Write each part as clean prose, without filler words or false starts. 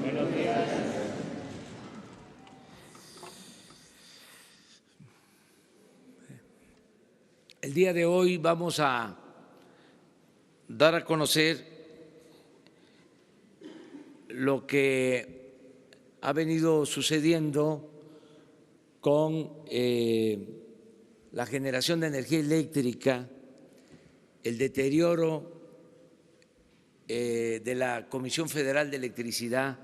Buenos días. El día de hoy vamos a dar a conocer lo que ha venido sucediendo con la generación de energía eléctrica, el deterioro de la Comisión Federal de Electricidad,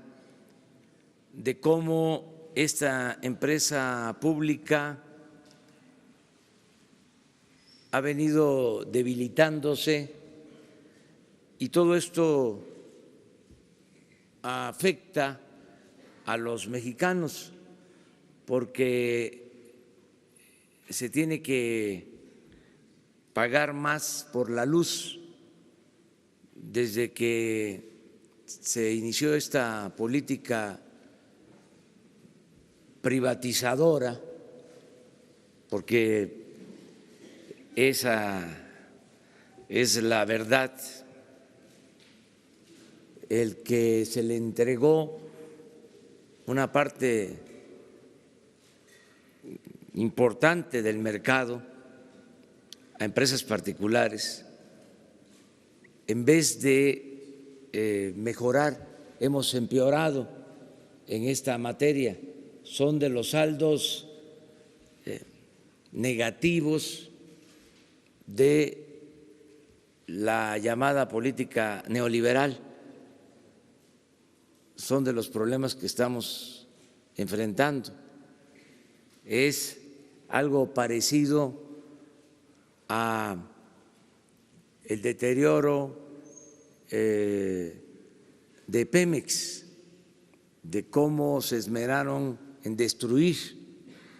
de cómo esta empresa pública ha venido debilitándose, y todo esto afecta a los mexicanos porque se tiene que pagar más por la luz. Desde que se inició esta política privatizadora, porque esa es la verdad, el que se le entregó una parte importante del mercado a empresas particulares, en vez de mejorar, hemos empeorado en esta materia. Son de los saldos negativos de la llamada política neoliberal, son de los problemas que estamos enfrentando. Es algo parecido a el deterioro de Pemex, de cómo se esmeraron en destruir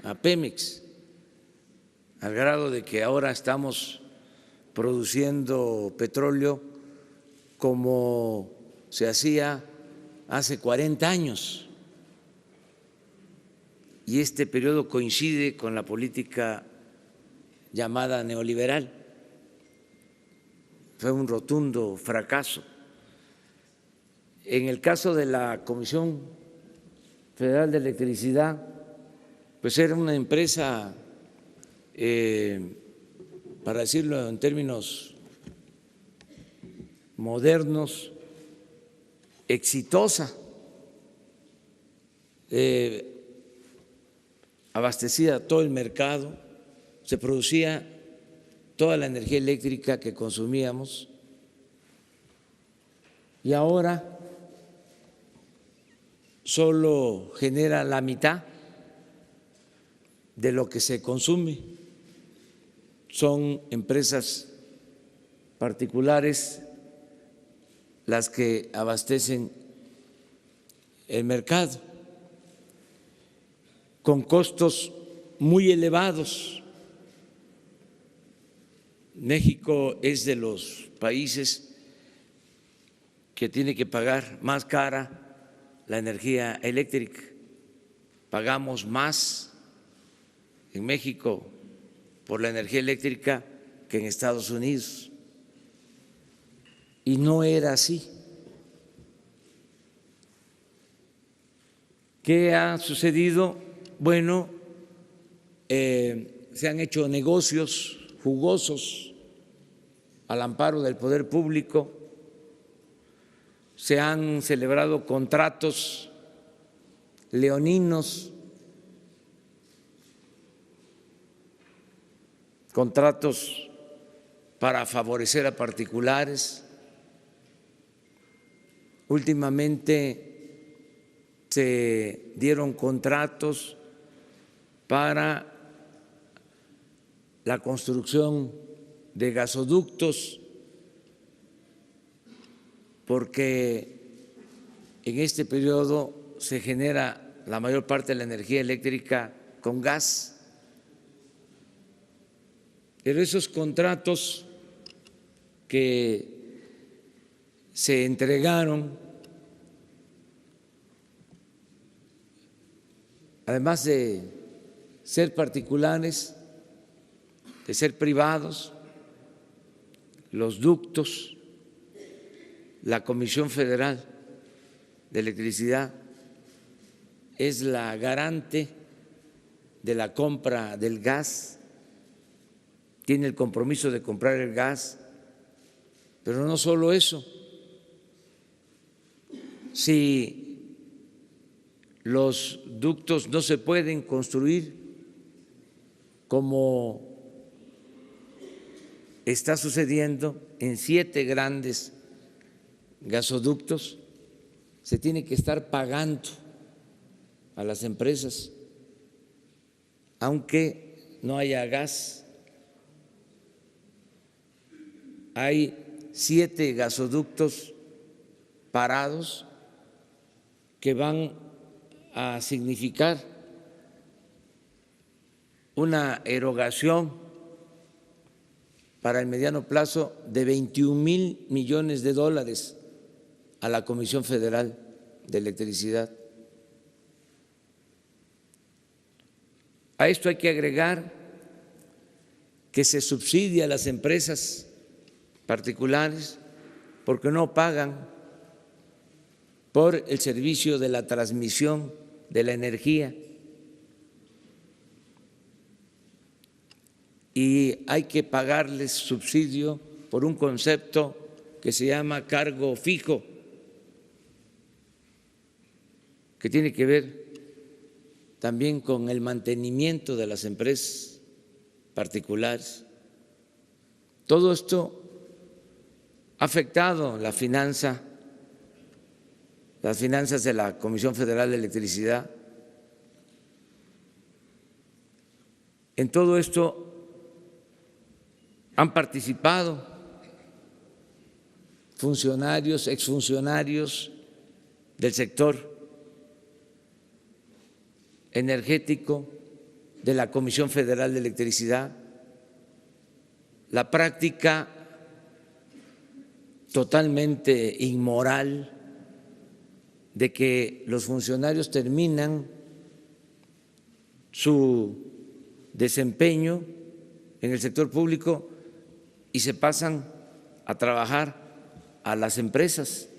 a Pemex, al grado de que ahora estamos produciendo petróleo como se hacía hace 40 años. Y este periodo coincide con la política llamada neoliberal. Fue un rotundo fracaso. En el caso de la Comisión Federal de Electricidad, pues era una empresa, para decirlo en términos modernos, exitosa, abastecía todo el mercado, se producía toda la energía eléctrica que consumíamos, y ahora solo genera la mitad de lo que se consume. Son empresas particulares las que abastecen el mercado con costos muy elevados. México es de los países que tiene que pagar más cara la energía eléctrica. Pagamos más en México por la energía eléctrica que en Estados Unidos. Y no era así. ¿Qué ha sucedido? Bueno, se han hecho negocios jugosos al amparo del poder público, se han celebrado contratos leoninos, contratos para favorecer a particulares. Últimamente se dieron contratos para la construcción de gasoductos, porque en este periodo se genera la mayor parte de la energía eléctrica con gas. Pero esos contratos que se entregaron, además de ser particulares, de ser privados, los ductos, la Comisión Federal de Electricidad es la garante de la compra del gas, tiene el compromiso de comprar el gas, pero no solo eso. Si los ductos no se pueden construir como está sucediendo en 7 grandes gasoductos, se tiene que estar pagando a las empresas, aunque no haya gas. Hay 7 gasoductos parados que van a significar una erogación para el mediano plazo de 21,000 millones de dólares a la Comisión Federal de Electricidad. A esto hay que agregar que se subsidia a las empresas particulares porque no pagan por el servicio de la transmisión de la energía, y hay que pagarles subsidio por un concepto que se llama cargo fijo, que tiene que ver también con el mantenimiento de las empresas particulares. Todo esto ha afectado las finanzas de la Comisión Federal de Electricidad. En todo esto han participado funcionarios, exfuncionarios del sector energético, de la Comisión Federal de Electricidad. La práctica totalmente inmoral de que los funcionarios terminan su desempeño en el sector público y se pasan a trabajar a las empresas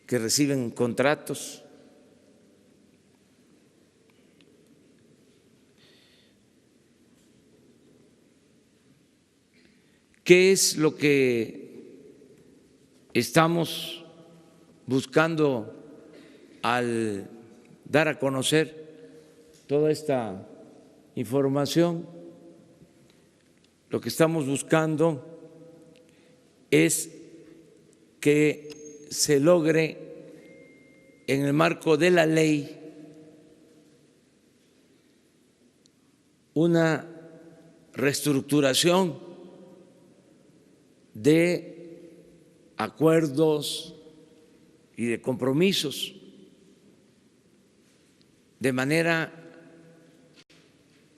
que reciben contratos. ¿Qué es lo que estamos buscando al dar a conocer toda esta información? Lo que estamos buscando es que se logre en el marco de la ley una reestructuración de acuerdos y de compromisos de manera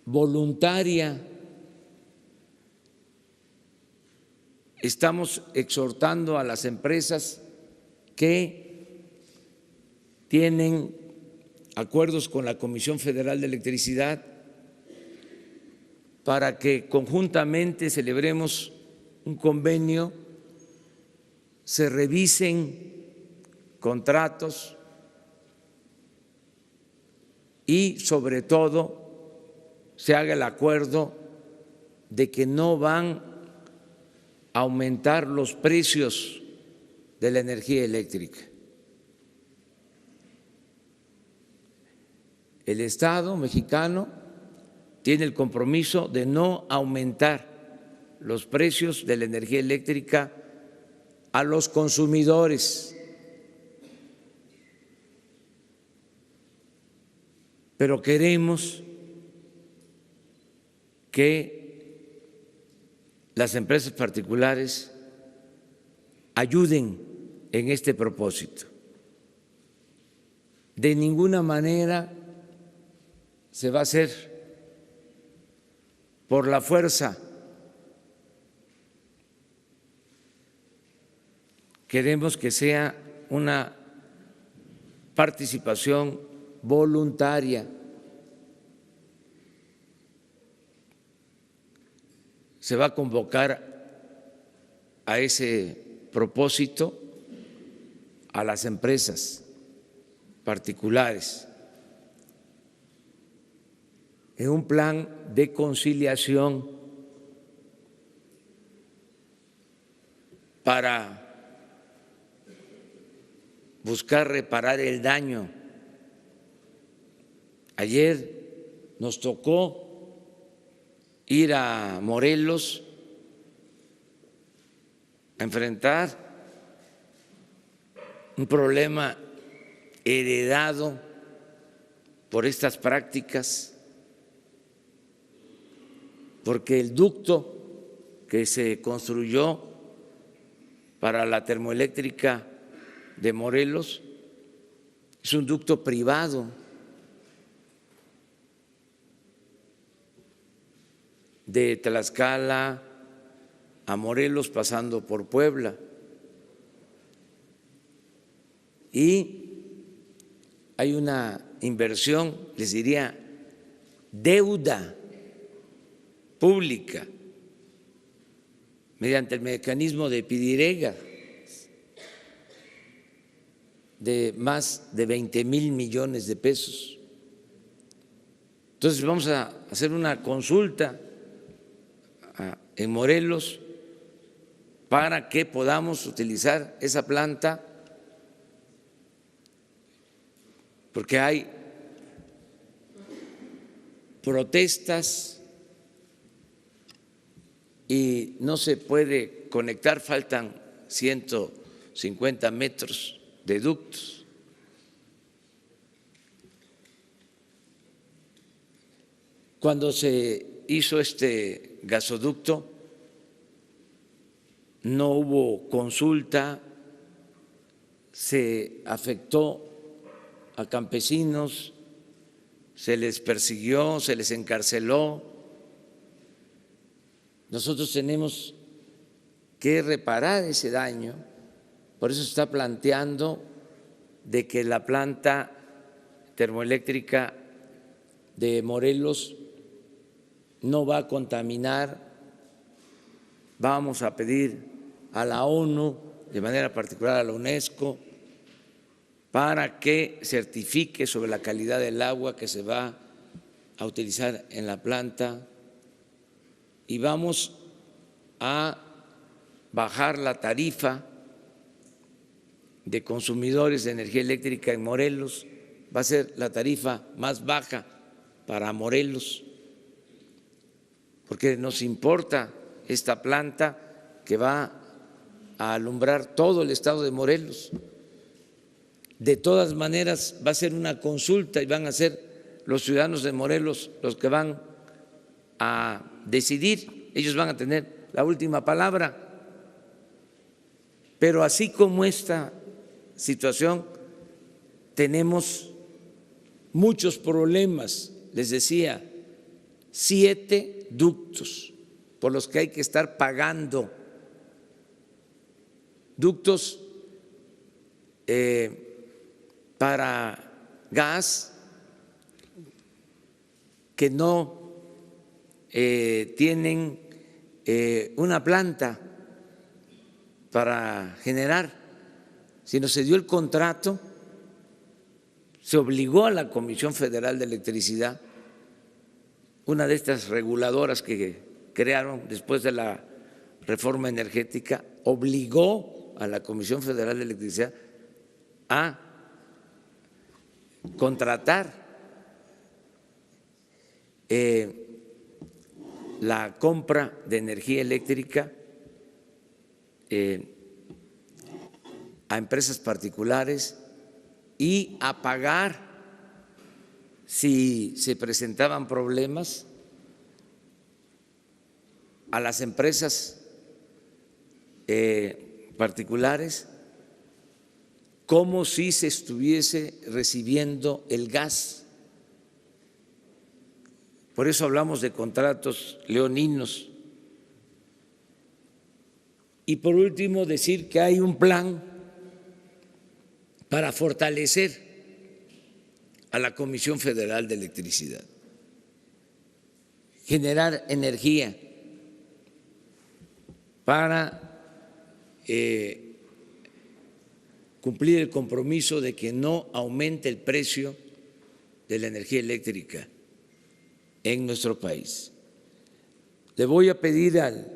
voluntaria. Estamos exhortando a las empresas que tienen acuerdos con la Comisión Federal de Electricidad para que conjuntamente celebremos un convenio, se revisen contratos y sobre todo se haga el acuerdo de que no van aumentar los precios de la energía eléctrica. El Estado mexicano tiene el compromiso de no aumentar los precios de la energía eléctrica a los consumidores, pero queremos que las empresas particulares ayuden en este propósito. De ninguna manera se va a hacer por la fuerza. Queremos que sea una participación voluntaria. Se va a convocar a ese propósito a las empresas particulares en un plan de conciliación para buscar reparar el daño. Ayer nos tocó ir a Morelos a enfrentar un problema heredado por estas prácticas, porque el ducto que se construyó para la termoeléctrica de Morelos es un ducto privado de Tlaxcala a Morelos pasando por Puebla, y hay una inversión, les diría, deuda pública mediante el mecanismo de PIDIREGA de más de 20,000 millones de pesos. Entonces vamos a hacer una consulta en Morelos para que podamos utilizar esa planta, porque hay protestas y no se puede conectar, faltan 150 metros de ductos. Cuando se hizo este gasoducto no hubo consulta, se afectó a campesinos, se les persiguió, se les encarceló. Nosotros tenemos que reparar ese daño, por eso se está planteando de que la planta termoeléctrica de Morelos no va a contaminar. Vamos a pedir a la ONU, de manera particular a la UNESCO, para que certifique sobre la calidad del agua que se va a utilizar en la planta, y vamos a bajar la tarifa de consumidores de energía eléctrica en Morelos. Va a ser la tarifa más baja para Morelos, porque nos importa esta planta que va a alumbrar todo el estado de Morelos. De todas maneras va a ser una consulta y van a ser los ciudadanos de Morelos los que van a decidir, ellos van a tener la última palabra. Pero así como esta situación, tenemos muchos problemas. Les decía, 7 ductos por los que hay que estar pagando, ductos para gas que no tienen una planta para generar, sino se dio el contrato, se obligó a la Comisión Federal de Electricidad, una de estas reguladoras que crearon después de la reforma energética obligó a la Comisión Federal de Electricidad a contratar la compra de energía eléctrica a empresas particulares y a pagar si se presentaban problemas a las empresas particulares como si se estuviese recibiendo el gas. Por eso hablamos de contratos leoninos. Y por último, decir que hay un plan para fortalecer a la Comisión Federal de Electricidad, generar energía para cumplir el compromiso de que no aumente el precio de la energía eléctrica en nuestro país. Le voy a pedir al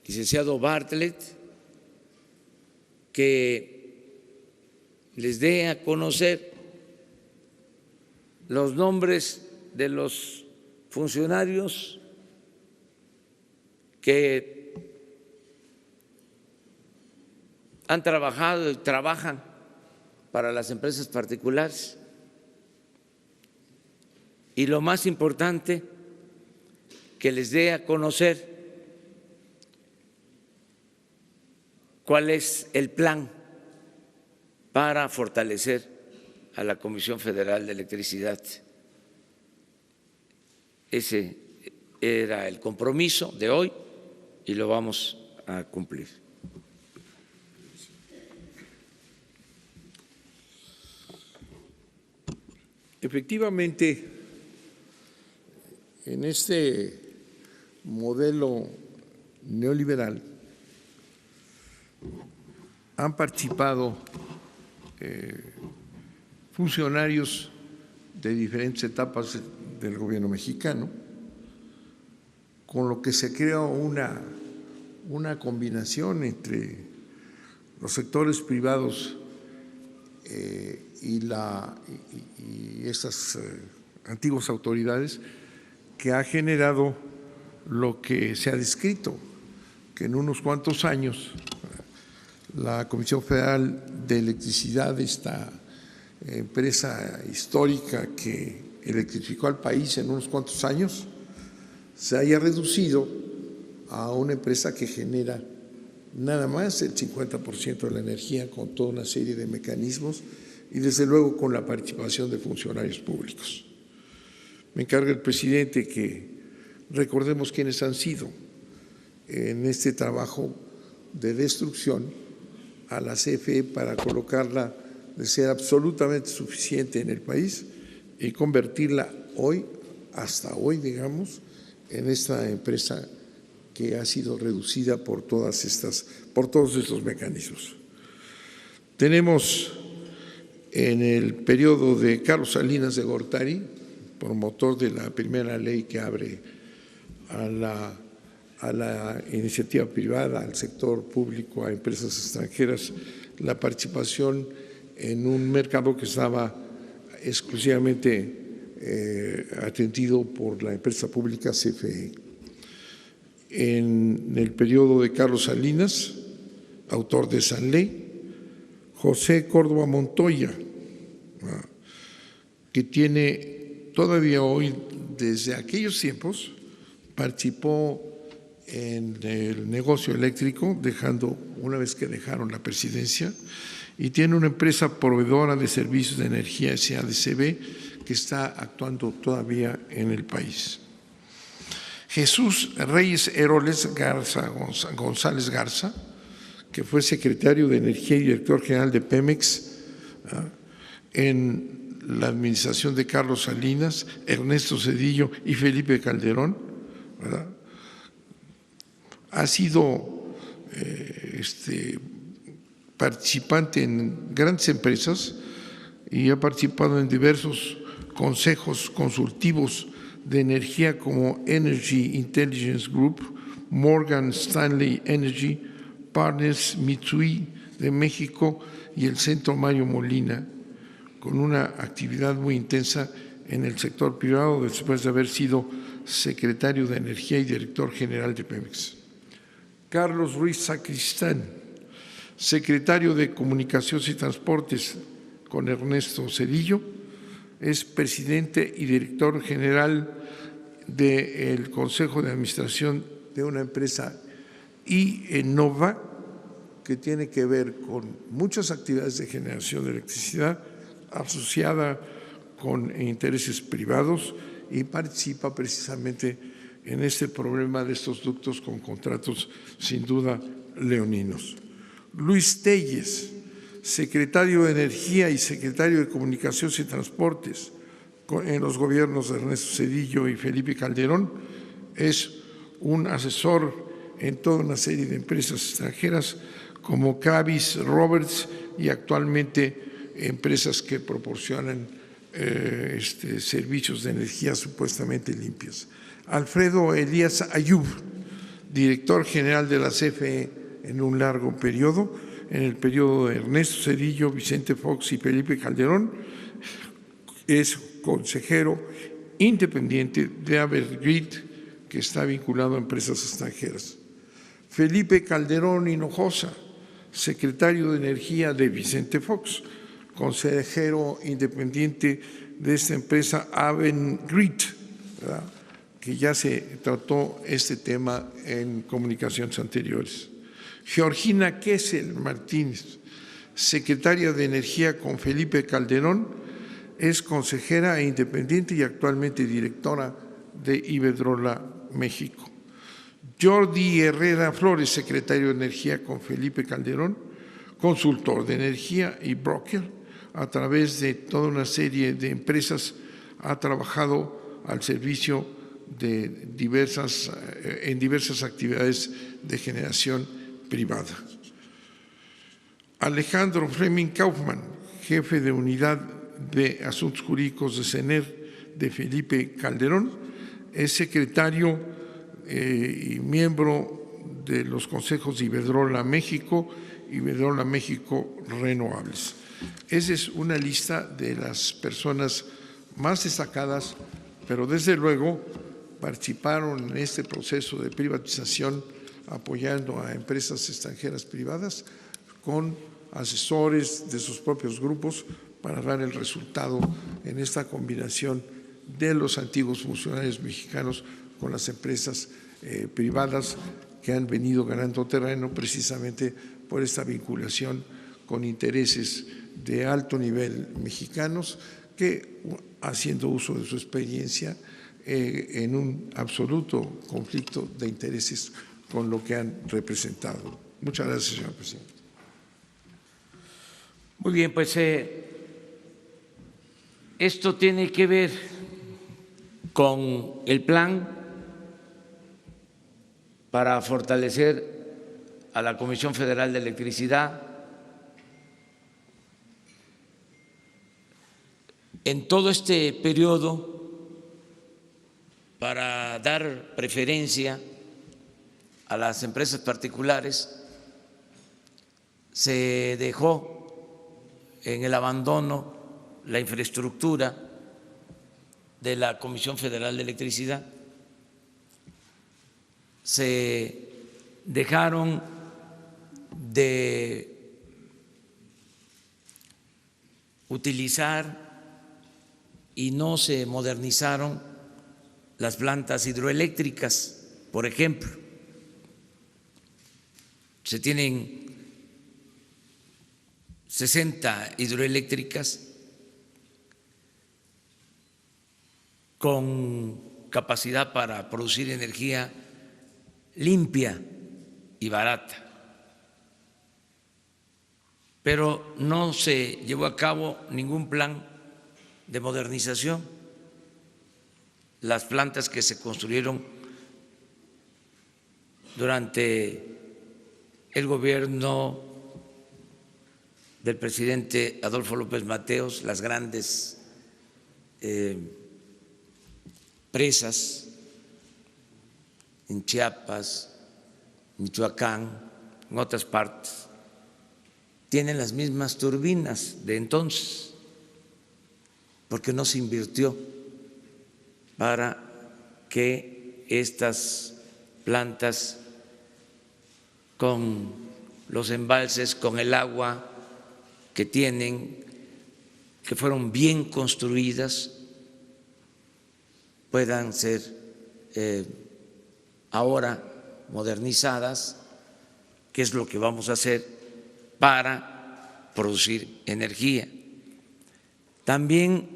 licenciado Bartlett que les dé a conocer los nombres de los funcionarios que han trabajado y trabajan para las empresas particulares. Y lo más importante, que les dé a conocer cuál es el plan para fortalecer a la Comisión Federal de Electricidad. Ese era el compromiso de hoy y lo vamos a cumplir. Efectivamente, en este modelo neoliberal han participado funcionarios de diferentes etapas del gobierno mexicano, con lo que se crea una combinación entre los sectores privados y estas antiguas autoridades, que ha generado lo que se ha descrito, que en unos cuantos años la Comisión Federal de Electricidad, esta empresa histórica que electrificó al país en unos cuantos años, se haya reducido a una empresa que genera nada más el 50% de la energía, con toda una serie de mecanismos y desde luego con la participación de funcionarios públicos. Me encarga el presidente que recordemos quiénes han sido en este trabajo de destrucción a la CFE para colocarla de ser absolutamente suficiente en el país y convertirla hoy, hasta hoy, digamos, en esta empresa que ha sido reducida por todos estos mecanismos. Tenemos en el periodo de Carlos Salinas de Gortari, promotor de la primera ley que abre a la iniciativa privada, al sector público, a empresas extranjeras, la participación en un mercado que estaba exclusivamente atendido por la empresa pública CFE. En el periodo de Carlos Salinas, autor de esa ley, José Córdoba Montoya, que tiene todavía hoy, desde aquellos tiempos, participó en el negocio eléctrico, una vez que dejaron la presidencia, y tiene una empresa proveedora de servicios de energía SADCB que está actuando todavía en el país. Jesús Reyes Heroles González Garza, que fue secretario de Energía y director general de Pemex en la administración de Carlos Salinas, Ernesto Zedillo y Felipe Calderón, ¿verdad? Ha sido participante en grandes empresas y ha participado en diversos consejos consultivos de energía como Energy Intelligence Group Morgan Stanley Energy Partners, Mitsui de México y el Centro Mario Molina, con una actividad muy intensa en el sector privado después de haber sido secretario de Energía y director general de Pemex. Carlos Ruiz Sacristán, secretario de Comunicaciones y Transportes con Ernesto Zedillo, es presidente y director general del Consejo de Administración de una empresa IEnova, que tiene que ver con muchas actividades de generación de electricidad asociada con intereses privados y participa precisamente en este problema de estos ductos con contratos sin duda leoninos. Luis Telles, secretario de Energía y secretario de Comunicaciones y Transportes en los gobiernos de Ernesto Zedillo y Felipe Calderón, es un asesor en toda una serie de empresas extranjeras como Cavis, Roberts y actualmente empresas que proporcionan servicios de energía supuestamente limpias. Alfredo Elías Ayub, director general de la CFE en un largo periodo, en el periodo de Ernesto Zedillo, Vicente Fox y Felipe Calderón, es consejero independiente de Evergreen, que está vinculado a empresas extranjeras. Felipe Calderón Hinojosa, secretario de Energía de Vicente Fox, consejero independiente de esta empresa Avangrid, que ya se trató este tema en comunicaciones anteriores. Georgina Kessel Martínez, secretaria de Energía con Felipe Calderón, es consejera e independiente y actualmente directora de Iberdrola México. Jordi Herrera Flores, secretario de Energía con Felipe Calderón, consultor de energía y broker. A través de toda una serie de empresas ha trabajado al servicio de en diversas actividades de generación privada. Alejandro Fleming Kaufmann, jefe de Unidad de Asuntos Jurídicos de CENER de Felipe Calderón, es secretario y miembro de los consejos de Iberdrola México y Iberdrola México Renovables. Esa es una lista de las personas más destacadas, pero desde luego participaron en este proceso de privatización apoyando a empresas extranjeras privadas con asesores de sus propios grupos para dar el resultado en esta combinación de los antiguos funcionarios mexicanos con las empresas privadas que han venido ganando terreno precisamente por esta vinculación con intereses de alto nivel mexicanos que, haciendo uso de su experiencia, en un absoluto conflicto de intereses con lo que han representado. Muchas gracias, señor presidente. Muy bien, pues esto tiene que ver con el plan para fortalecer a la Comisión Federal de Electricidad. En todo este periodo, para dar preferencia a las empresas particulares, se dejó en el abandono la infraestructura de la Comisión Federal de Electricidad, se dejaron de utilizar y no se modernizaron las plantas hidroeléctricas, por ejemplo. Se tienen 60 hidroeléctricas con capacidad para producir energía limpia y barata, pero no se llevó a cabo ningún plan de modernización. Las plantas que se construyeron durante el gobierno del presidente Adolfo López Mateos, las grandes presas en Chiapas, Michoacán, en otras partes, tienen las mismas turbinas de entonces, porque no se invirtió para que estas plantas con los embalses, con el agua que tienen, que fueron bien construidas, puedan ser ahora modernizadas, que es lo que vamos a hacer para producir energía. También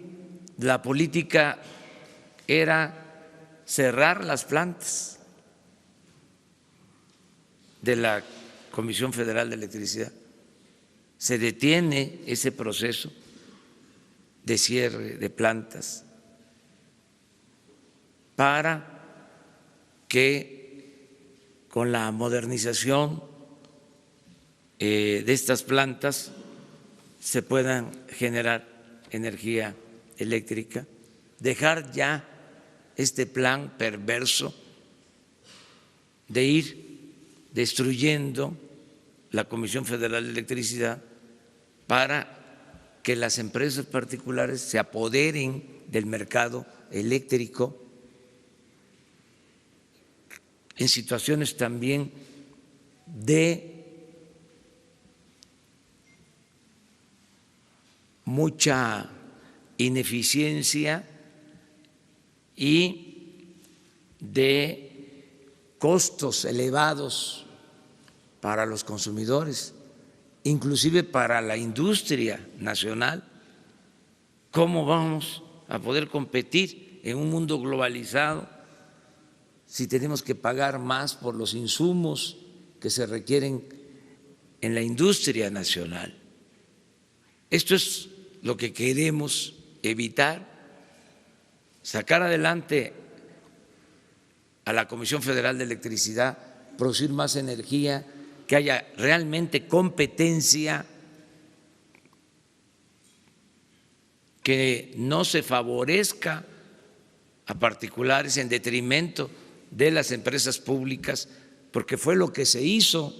la política era cerrar las plantas de la Comisión Federal de Electricidad. Se detiene ese proceso de cierre de plantas para que con la modernización de estas plantas se puedan generar energía eléctrica, dejar ya este plan perverso de ir destruyendo la Comisión Federal de Electricidad para que las empresas particulares se apoderen del mercado eléctrico en situaciones también de mucha ineficiencia y de costos elevados para los consumidores, inclusive para la industria nacional. ¿Cómo vamos a poder competir en un mundo globalizado si tenemos que pagar más por los insumos que se requieren en la industria nacional? Esto es lo que queremos evitar, sacar adelante a la Comisión Federal de Electricidad, producir más energía, que haya realmente competencia, que no se favorezca a particulares en detrimento de las empresas públicas, porque fue lo que se hizo.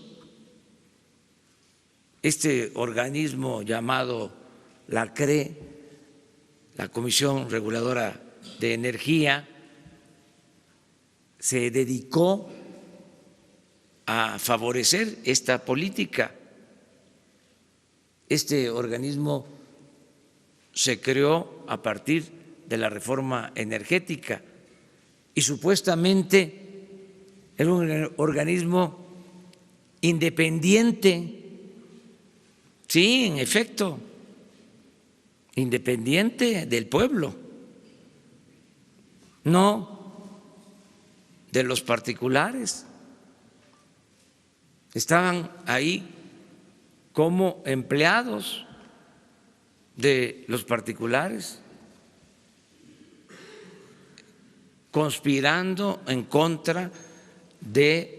Este organismo llamado la CRE, la Comisión Reguladora de Energía, se dedicó a favorecer esta política. Este organismo se creó a partir de la reforma energética y supuestamente era un organismo independiente. Sí, en efecto, independiente del pueblo, no de los particulares. Estaban ahí como empleados de los particulares, conspirando en contra de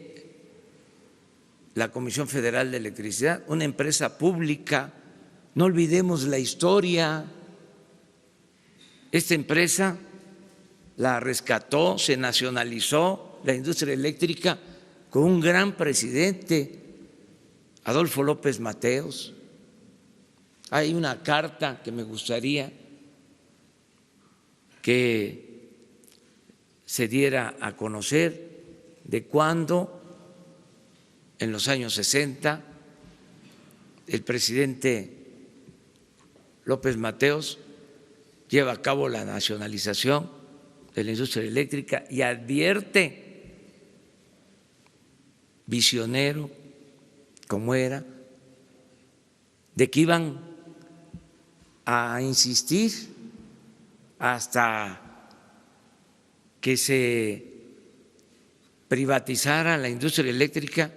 la Comisión Federal de Electricidad, una empresa pública. No olvidemos la historia. Esta empresa la rescató, se nacionalizó la industria eléctrica con un gran presidente, Adolfo López Mateos. Hay una carta que me gustaría que se diera a conocer de cuando, en los años 60, el presidente López Mateos lleva a cabo la nacionalización de la industria eléctrica y advierte, visionario como era, de que iban a insistir hasta que se privatizara la industria eléctrica,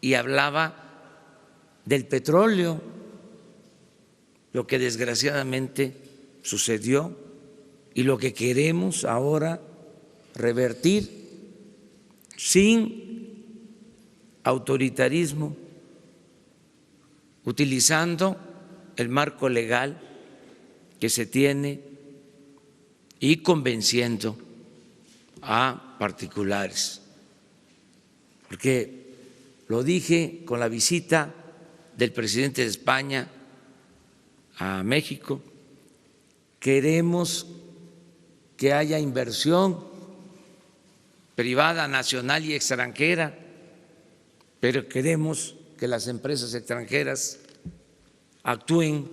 y hablaba del petróleo, lo que desgraciadamente sucedió y lo que queremos ahora revertir sin autoritarismo, utilizando el marco legal que se tiene y convenciendo a particulares. porque lo dije con la visita del presidente de España a México, queremos que haya inversión privada, nacional y extranjera, pero queremos que las empresas extranjeras actúen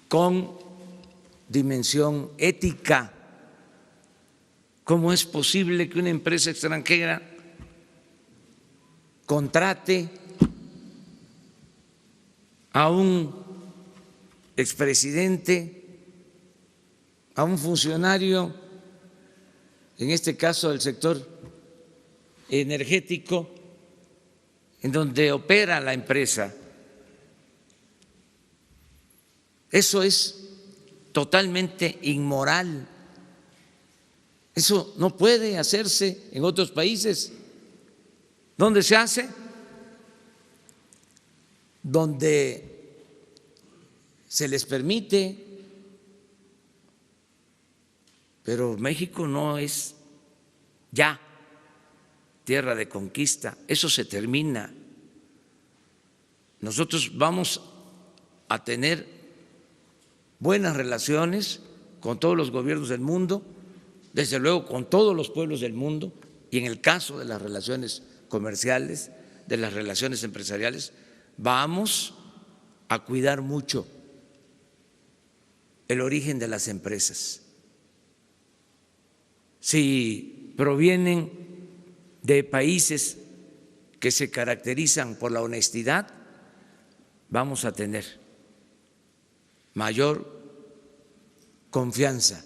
con dimensión ética. ¿Cómo es posible que una empresa extranjera contrate a un expresidente, a un funcionario, en este caso del sector energético, en donde opera la empresa? Eso es totalmente inmoral. Eso no puede hacerse en otros países. ¿Dónde se hace? Donde se les permite, pero México no es ya tierra de conquista, eso se termina. Nosotros vamos a tener buenas relaciones con todos los gobiernos del mundo, desde luego con todos los pueblos del mundo, y en el caso de las relaciones comerciales, de las relaciones empresariales, vamos a cuidar mucho el origen de las empresas. Si provienen de países que se caracterizan por la honestidad, vamos a tener mayor confianza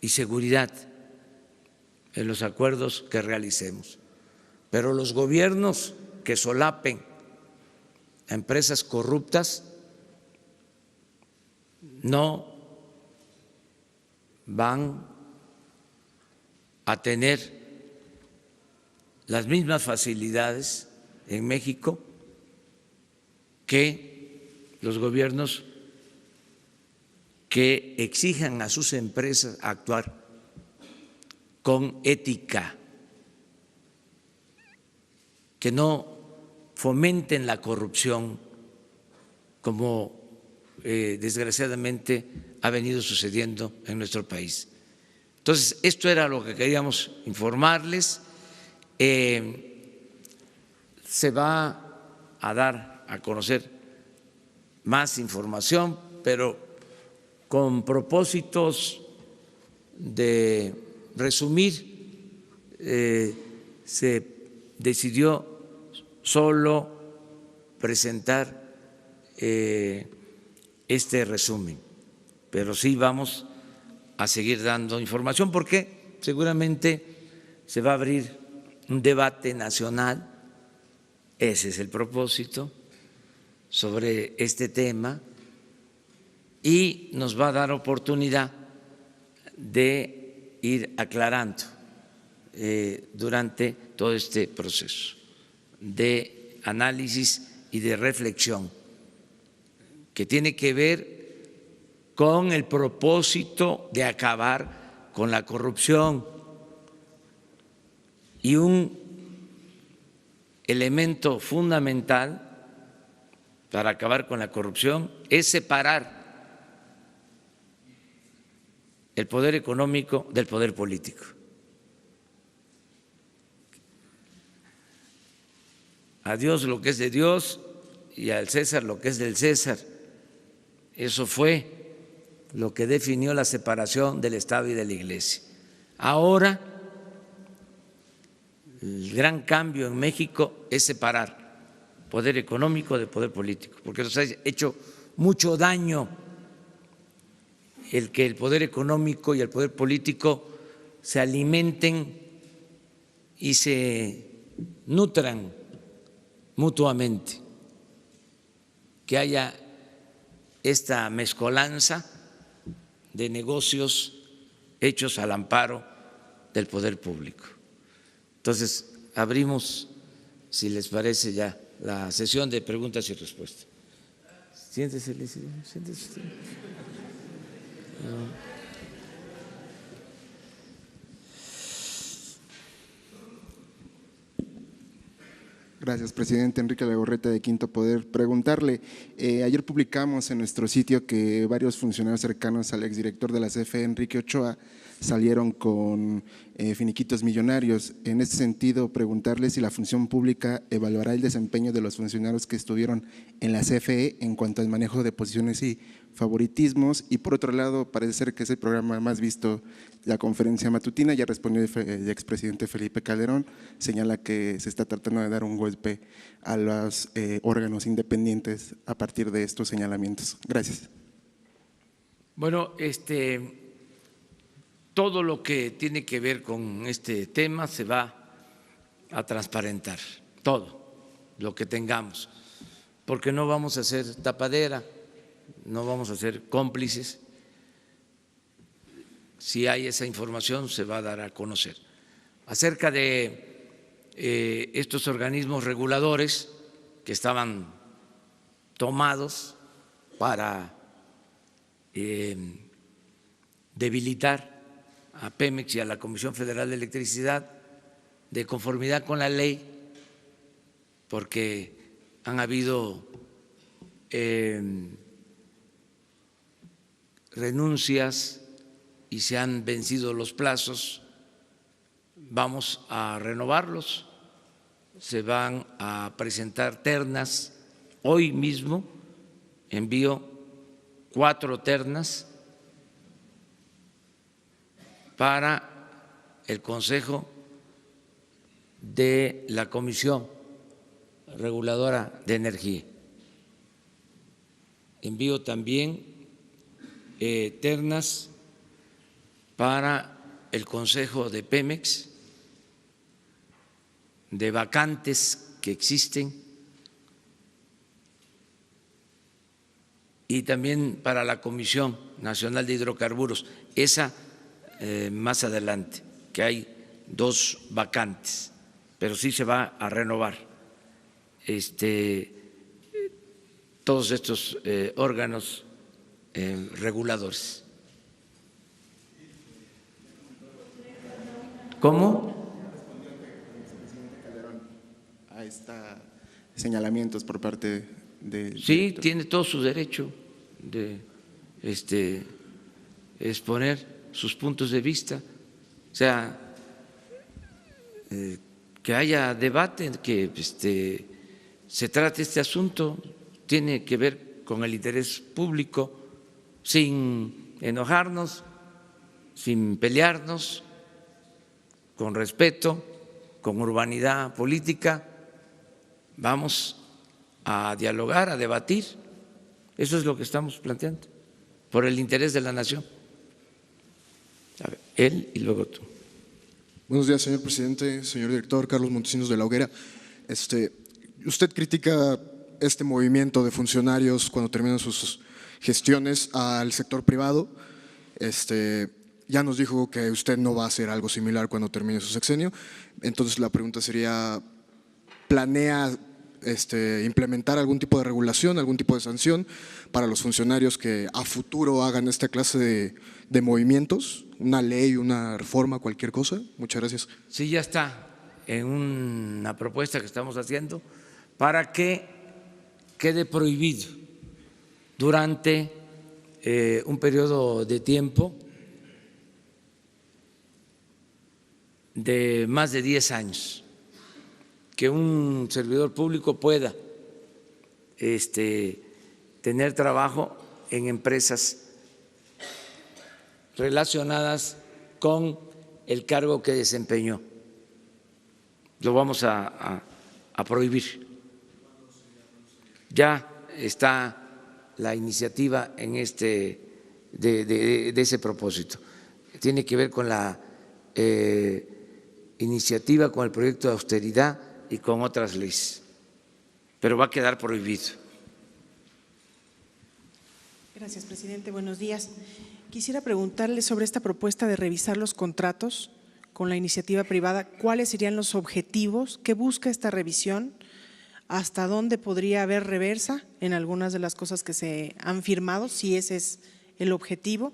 y seguridad en los acuerdos que realicemos. Pero los gobiernos que solapen a empresas corruptas no van a tener las mismas facilidades en México que los gobiernos que exijan a sus empresas actuar con ética, que no fomenten la corrupción como desgraciadamente ha venido sucediendo en nuestro país. Entonces, esto era lo que queríamos informarles. Se va a dar a conocer más información, pero con propósitos de resumir, se decidió solo presentar este resumen, pero sí vamos a seguir dando información porque seguramente se va a abrir un debate nacional, ese es el propósito, sobre este tema, y nos va a dar oportunidad de ir aclarando durante todo este proceso de análisis y de reflexión que tiene que ver con el propósito de acabar con la corrupción. Y un elemento fundamental para acabar con la corrupción es separar el poder económico del poder político. A Dios lo que es de Dios y al César lo que es del César. Eso fue lo que definió la separación del Estado y de la Iglesia. Ahora, el gran cambio en México es separar poder económico de poder político, porque nos ha hecho mucho daño el que el poder económico y el poder político se alimenten y se nutran mutuamente, que haya esta mezcolanza de negocios hechos al amparo del poder público. Entonces, abrimos, si les parece, ya la sesión de preguntas y respuestas. Siéntese, siéntese. Gracias, presidente. Enrique Legorreta, de Quinto Poder. Preguntarle, ayer publicamos en nuestro sitio que varios funcionarios cercanos al exdirector de la CFE, Enrique Ochoa, salieron con finiquitos millonarios. En este sentido, preguntarle si la función pública evaluará el desempeño de los funcionarios que estuvieron en la CFE en cuanto al manejo de posiciones y favoritismos. Y por otro lado, parece ser que es el programa más visto, la conferencia matutina. Ya respondió el expresidente Felipe Calderón, señala que se está tratando de dar un golpe a los órganos independientes a partir de estos señalamientos. Gracias. Bueno, todo lo que tiene que ver con este tema se va a transparentar, todo lo que tengamos, porque no vamos a ser tapadera, no vamos a ser cómplices. Si hay esa información, se va a dar a conocer. Acerca de estos organismos reguladores que estaban tomados para debilitar a Pemex y a la Comisión Federal de Electricidad, de conformidad con la ley, porque han habido renuncias y se han vencido los plazos, vamos a renovarlos, se van a presentar ternas. Hoy mismo envío 4 ternas para el Consejo de la Comisión Reguladora de Energía. Envío también ternas para el Consejo de Pemex, de vacantes que existen, y también para la Comisión Nacional de Hidrocarburos, esa más adelante, que hay 2 vacantes, pero sí se va a renovar todos estos órganos reguladores. ¿Cómo? A estos señalamientos por parte de… Sí, tiene todo su derecho de exponer sus puntos de vista, o sea, que haya debate, que se trate este asunto, tiene que ver con el interés público, sin enojarnos, sin pelearnos, con respeto, con urbanidad política. Vamos a dialogar, a debatir. Eso es lo que estamos planteando, por el interés de la nación. A ver, él y luego tú. Buenos días, señor presidente, señor director, Carlos Montesinos de la Hoguera. Usted critica este movimiento de funcionarios cuando terminan sus gestiones al sector privado. Ya nos dijo que usted no va a hacer algo similar cuando termine su sexenio. Entonces la pregunta sería, ¿planea implementar algún tipo de regulación, algún tipo de sanción para los funcionarios que a futuro hagan esta clase de movimientos? ¿Una ley, una reforma, cualquier cosa? Muchas gracias. Sí, ya está en una propuesta que estamos haciendo para que quede prohibido durante un periodo de tiempo de más de 10 años, que un servidor público pueda tener trabajo en empresas relacionadas con el cargo que desempeñó. Lo vamos a prohibir. Ya está la iniciativa en de ese propósito. Tiene que ver con la iniciativa, con el proyecto de austeridad y con otras leyes, pero va a quedar prohibido. Gracias, presidente. Buenos días. Quisiera preguntarle sobre esta propuesta de revisar los contratos con la iniciativa privada. ¿Cuáles serían los objetivos? ¿Qué busca esta revisión? ¿Hasta dónde podría haber reversa en algunas de las cosas que se han firmado, si ese es el objetivo?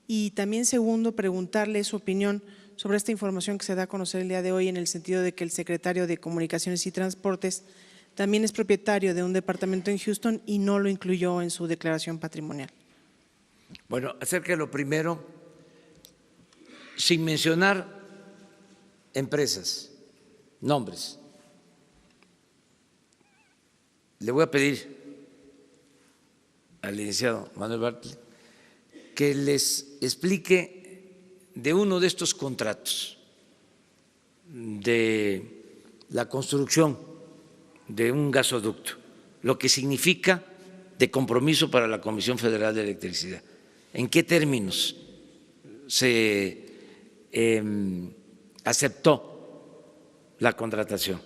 Y también, segundo, preguntarle su opinión sobre esta información que se da a conocer el día de hoy, en el sentido de que el secretario de Comunicaciones y Transportes también es propietario de un departamento en Houston y no lo incluyó en su declaración patrimonial. Bueno, acerca de lo primero, sin mencionar empresas, nombres, le voy a pedir al licenciado Manuel Bartlett que les explique de uno de estos contratos de la construcción de un gasoducto, lo que significa de compromiso para la Comisión Federal de Electricidad. ¿En qué términos se aceptó la contratación?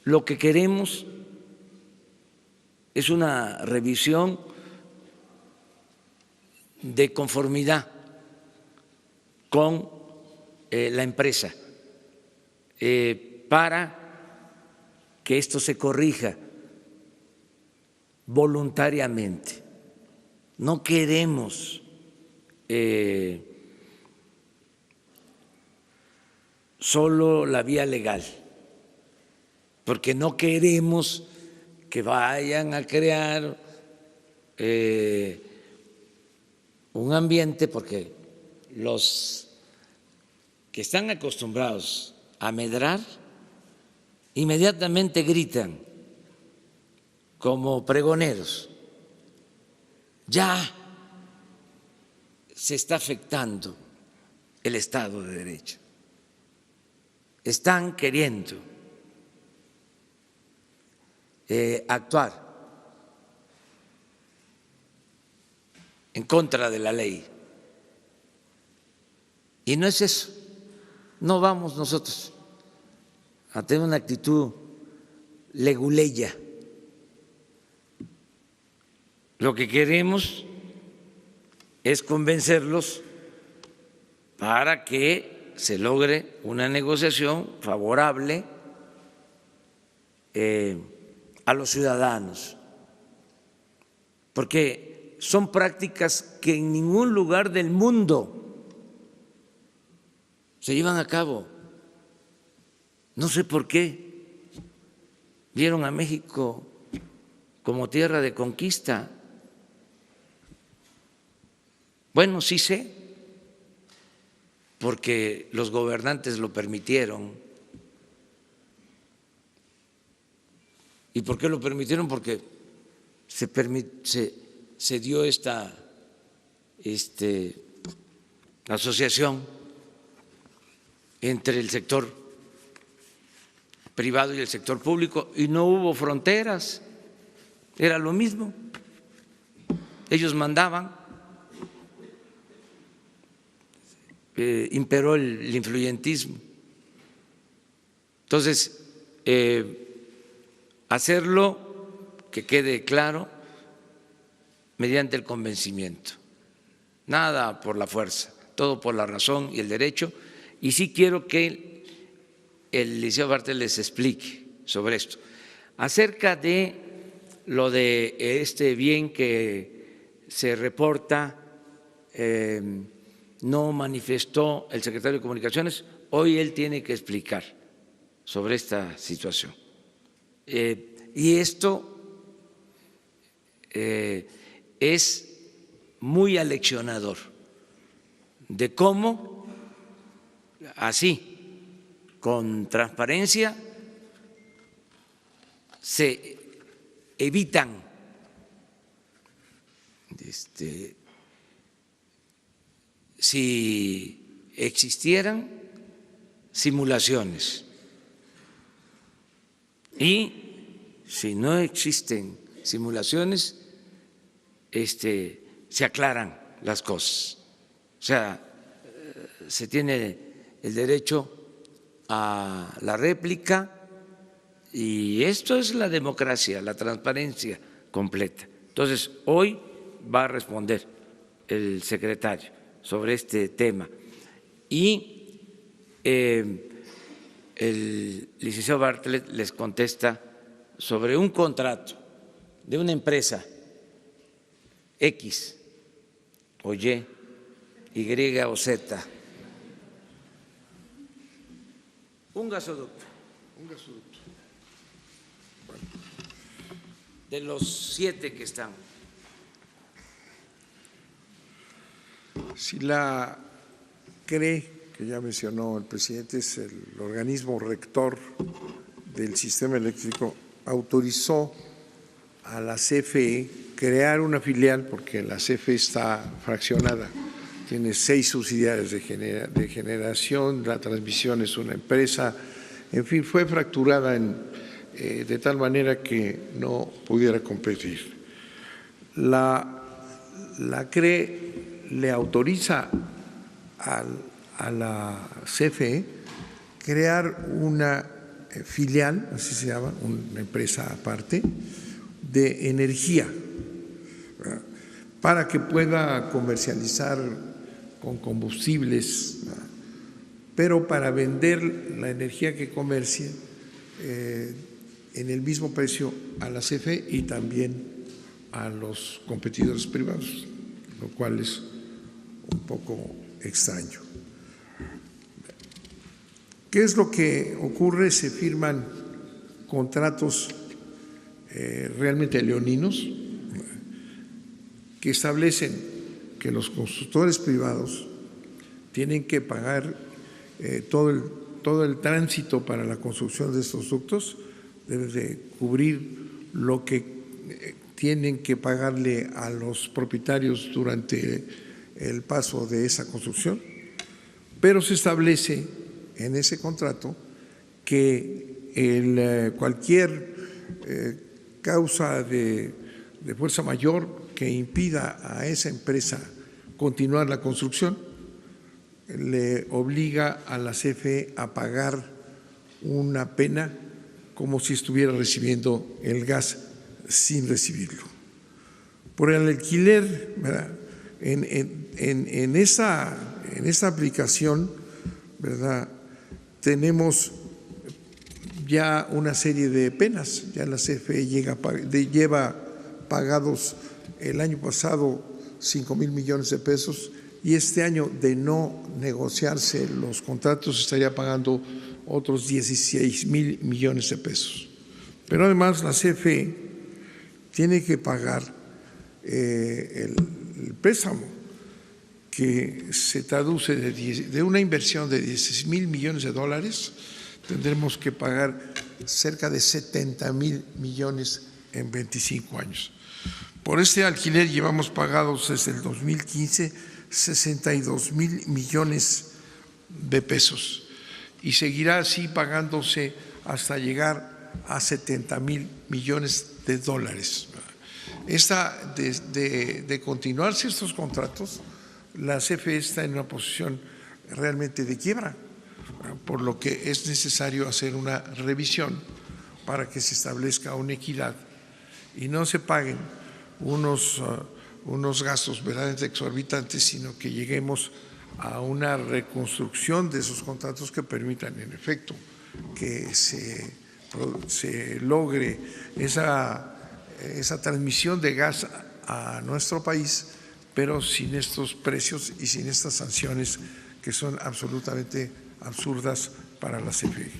Lo que queremos es una revisión de conformidad con la empresa para que esto se corrija voluntariamente. No queremos solo la vía legal, porque no queremos que vayan a crear un ambiente, porque los que están acostumbrados a medrar inmediatamente gritan como pregoneros. Ya se está afectando el Estado de Derecho. Están queriendo actuar en contra de la ley. Y no es eso. No vamos nosotros a tener una actitud leguleya. Lo que queremos es convencerlos para que se logre una negociación favorable a los ciudadanos, porque son prácticas que en ningún lugar del mundo se llevan a cabo. No sé por qué vieron a México como tierra de conquista. Bueno, sí sé, porque los gobernantes lo permitieron. ¿Y por qué lo permitieron? Porque se dio esta asociación entre el sector privado y el sector público y no hubo fronteras, era lo mismo, ellos mandaban, imperó el influyentismo. Entonces, hacerlo, que quede claro, mediante el convencimiento, nada por la fuerza, todo por la razón y el derecho. Y sí quiero que el licenciado Bartlett les explique sobre esto. Acerca de lo de este bien que se reporta, no manifestó el secretario de Comunicaciones, hoy él tiene que explicar sobre esta situación. Y esto es muy aleccionador de cómo así, con transparencia, se evitan si existieran simulaciones y si no existen simulaciones, se aclaran las cosas. O sea, se tiene el derecho a la réplica y esto es la democracia, la transparencia completa. Entonces, hoy va a responder el secretario sobre este tema y el licenciado Bartlett les contesta sobre un contrato de una empresa X o Y Y o Z. Un gasoducto. Un gasoducto. De los 7 que están. Si la CRE, que ya mencionó el presidente, es el organismo rector del sistema eléctrico, autorizó a la CFE crear una filial, porque la CFE está fraccionada, tiene 6 subsidiarias de generación, la transmisión es una empresa, en fin, fue fracturada de tal manera que no pudiera competir. La CRE le autoriza a la CFE crear una filial, así se llama, una empresa aparte, de energía, ¿verdad?, para que pueda comercializar con combustibles, ¿verdad?, pero para vender la energía que comercie en el mismo precio a la CFE y también a los competidores privados, lo cual es un poco extraño. ¿Qué es lo que ocurre? Se firman contratos realmente leoninos que establecen que los constructores privados tienen que pagar todo el tránsito para la construcción de estos ductos, deben de cubrir lo que tienen que pagarle a los propietarios durante el paso de esa construcción, pero se establece en ese contrato que cualquier causa de fuerza mayor que impida a esa empresa continuar la construcción le obliga a la CFE a pagar una pena como si estuviera recibiendo el gas sin recibirlo. Por el alquiler, ¿verdad?, en esta aplicación, ¿verdad?, tenemos ya una serie de penas. Ya la CFE lleva pagados el año pasado 5,000 millones de pesos y este año, de no negociarse los contratos, estaría pagando otros 16,000 millones de pesos. Pero además la CFE tiene que pagar el préstamo, que se traduce de una inversión de 16,000 millones de dólares, tendremos que pagar cerca de 70,000 millones en 25 años. Por este alquiler llevamos pagados desde el 2015 62,000 millones de pesos y seguirá así pagándose hasta llegar a 70,000 millones de dólares. De continuarse estos contratos, la CFE está en una posición realmente de quiebra, por lo que es necesario hacer una revisión para que se establezca una equidad y no se paguen unos gastos verdaderamente exorbitantes, sino que lleguemos a una reconstrucción de esos contratos que permitan, en efecto, que se logre esa transmisión de gas a nuestro país, pero sin estos precios y sin estas sanciones que son absolutamente absurdas para la CFE.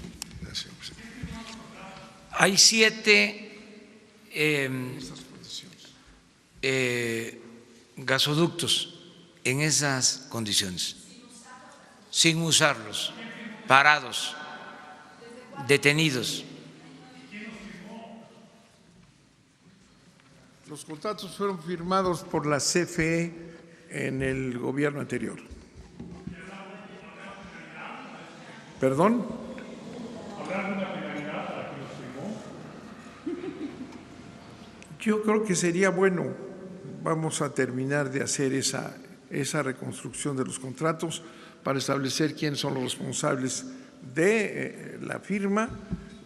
Gracias. Hay 7 gasoductos en esas condiciones, sin usarlos, parados, detenidos. Los contratos fueron firmados por la CFE en el gobierno anterior. ¿Perdón? Yo creo que sería bueno, vamos a terminar de hacer esa reconstrucción de los contratos para establecer quiénes son los responsables de la firma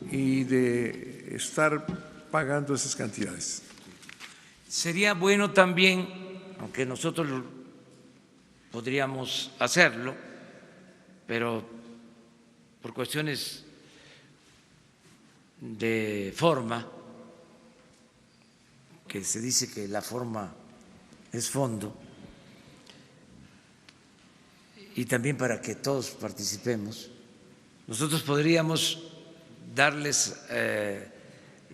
y de estar pagando esas cantidades. Sería bueno también, aunque nosotros podríamos hacerlo, pero por cuestiones de forma, que se dice que la forma es fondo, y también para que todos participemos. Nosotros podríamos darles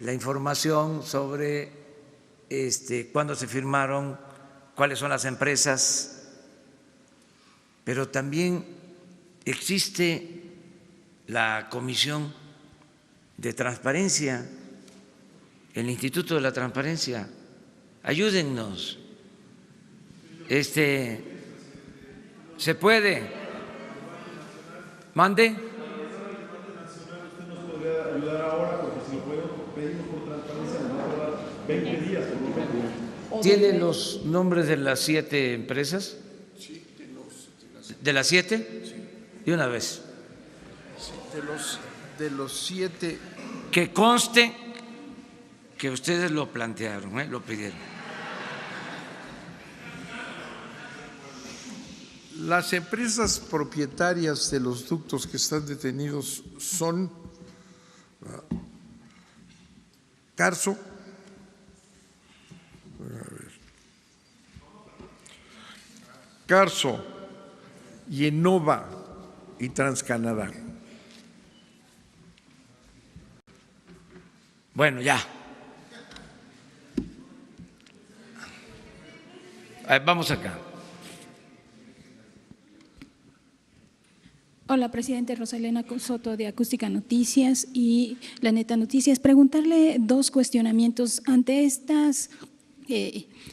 la información sobre cuándo se firmaron, cuáles son las empresas, pero también existe la Comisión de Transparencia, el Instituto de la Transparencia. Ayúdennos. ¿Se puede? ¿Mande? ¿Tiene los nombres de las 7 empresas? Sí, ¿de las 7? Sí. De una vez. De los 7. Que conste que ustedes lo plantearon, lo pidieron. Las empresas propietarias de los ductos que están detenidos son Carso, Carso, Yenova y Transcanadá. Bueno, ya. Vamos acá. Hola, presidente. Rosalena Soto de Acústica Noticias y La Neta Noticias. Preguntarle 2 cuestionamientos ante estas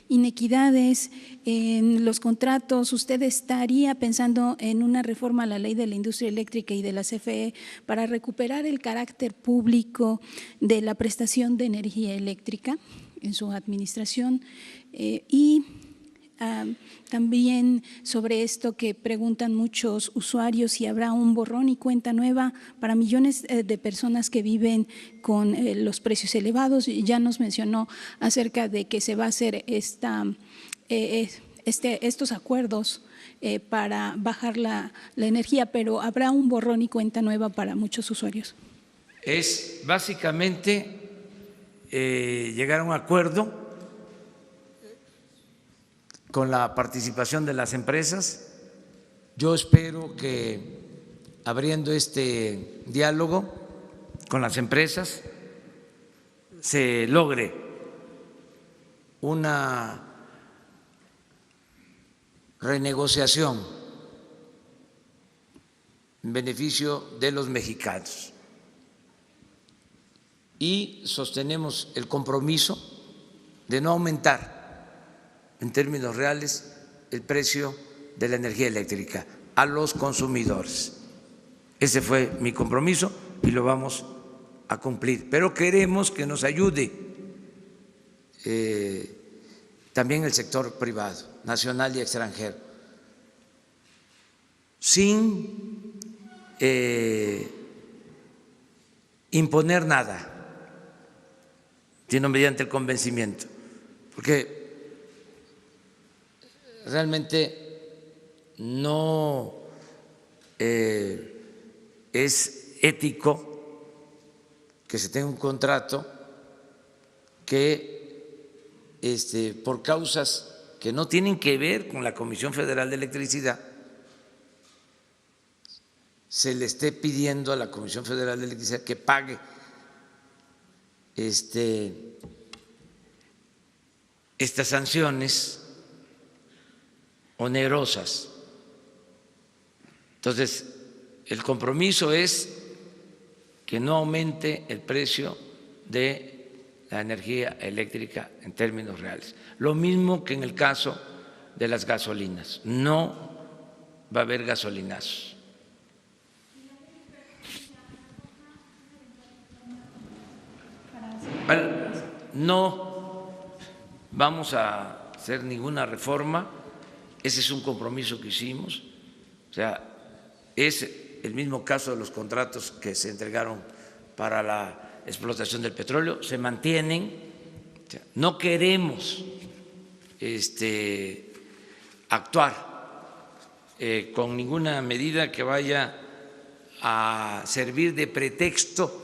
inequidades en los contratos. ¿Usted estaría pensando en una reforma a la ley de la industria eléctrica y de la CFE para recuperar el carácter público de la prestación de energía eléctrica en su administración? También sobre esto que preguntan muchos usuarios, si habrá un borrón y cuenta nueva para millones de personas que viven con los precios elevados. Ya nos mencionó acerca de que se va a hacer estos acuerdos para bajar la energía, pero ¿habrá un borrón y cuenta nueva para muchos usuarios? Es básicamente llegar a un acuerdo con la participación de las empresas. Yo espero que abriendo este diálogo con las empresas se logre una renegociación en beneficio de los mexicanos. Y sostenemos el compromiso de no aumentar en términos reales el precio de la energía eléctrica a los consumidores. Ese fue mi compromiso y lo vamos a cumplir. Pero queremos que nos ayude también el sector privado, nacional y extranjero, sin imponer nada, sino mediante el convencimiento, porque realmente no es ético que se tenga un contrato que por causas que no tienen que ver con la Comisión Federal de Electricidad se le esté pidiendo a la Comisión Federal de Electricidad que pague estas sanciones onerosas. Entonces, el compromiso es que no aumente el precio de la energía eléctrica en términos reales. Lo mismo que en el caso de las gasolinas. No va a haber gasolinazos. No vamos a hacer ninguna reforma. Ese es un compromiso que hicimos, o sea, es el mismo caso de los contratos que se entregaron para la explotación del petróleo, se mantienen. O sea, no queremos actuar con ninguna medida que vaya a servir de pretexto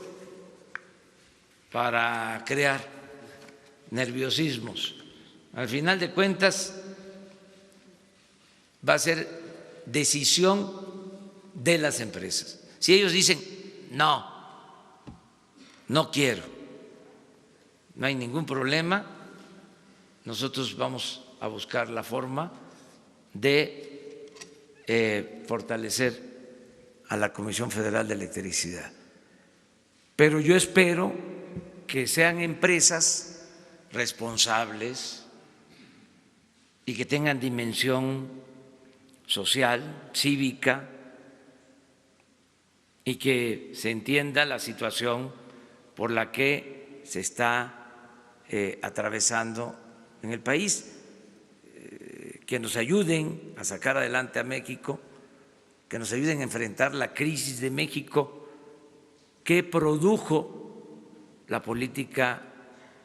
para crear nerviosismos. Al final de cuentas, va a ser decisión de las empresas. Si ellos dicen, no quiero, no hay ningún problema, nosotros vamos a buscar la forma de fortalecer a la Comisión Federal de Electricidad. Pero yo espero que sean empresas responsables y que tengan dimensión social, cívica, y que se entienda la situación por la que se está atravesando en el país, que nos ayuden a sacar adelante a México, que nos ayuden a enfrentar la crisis de México que produjo la política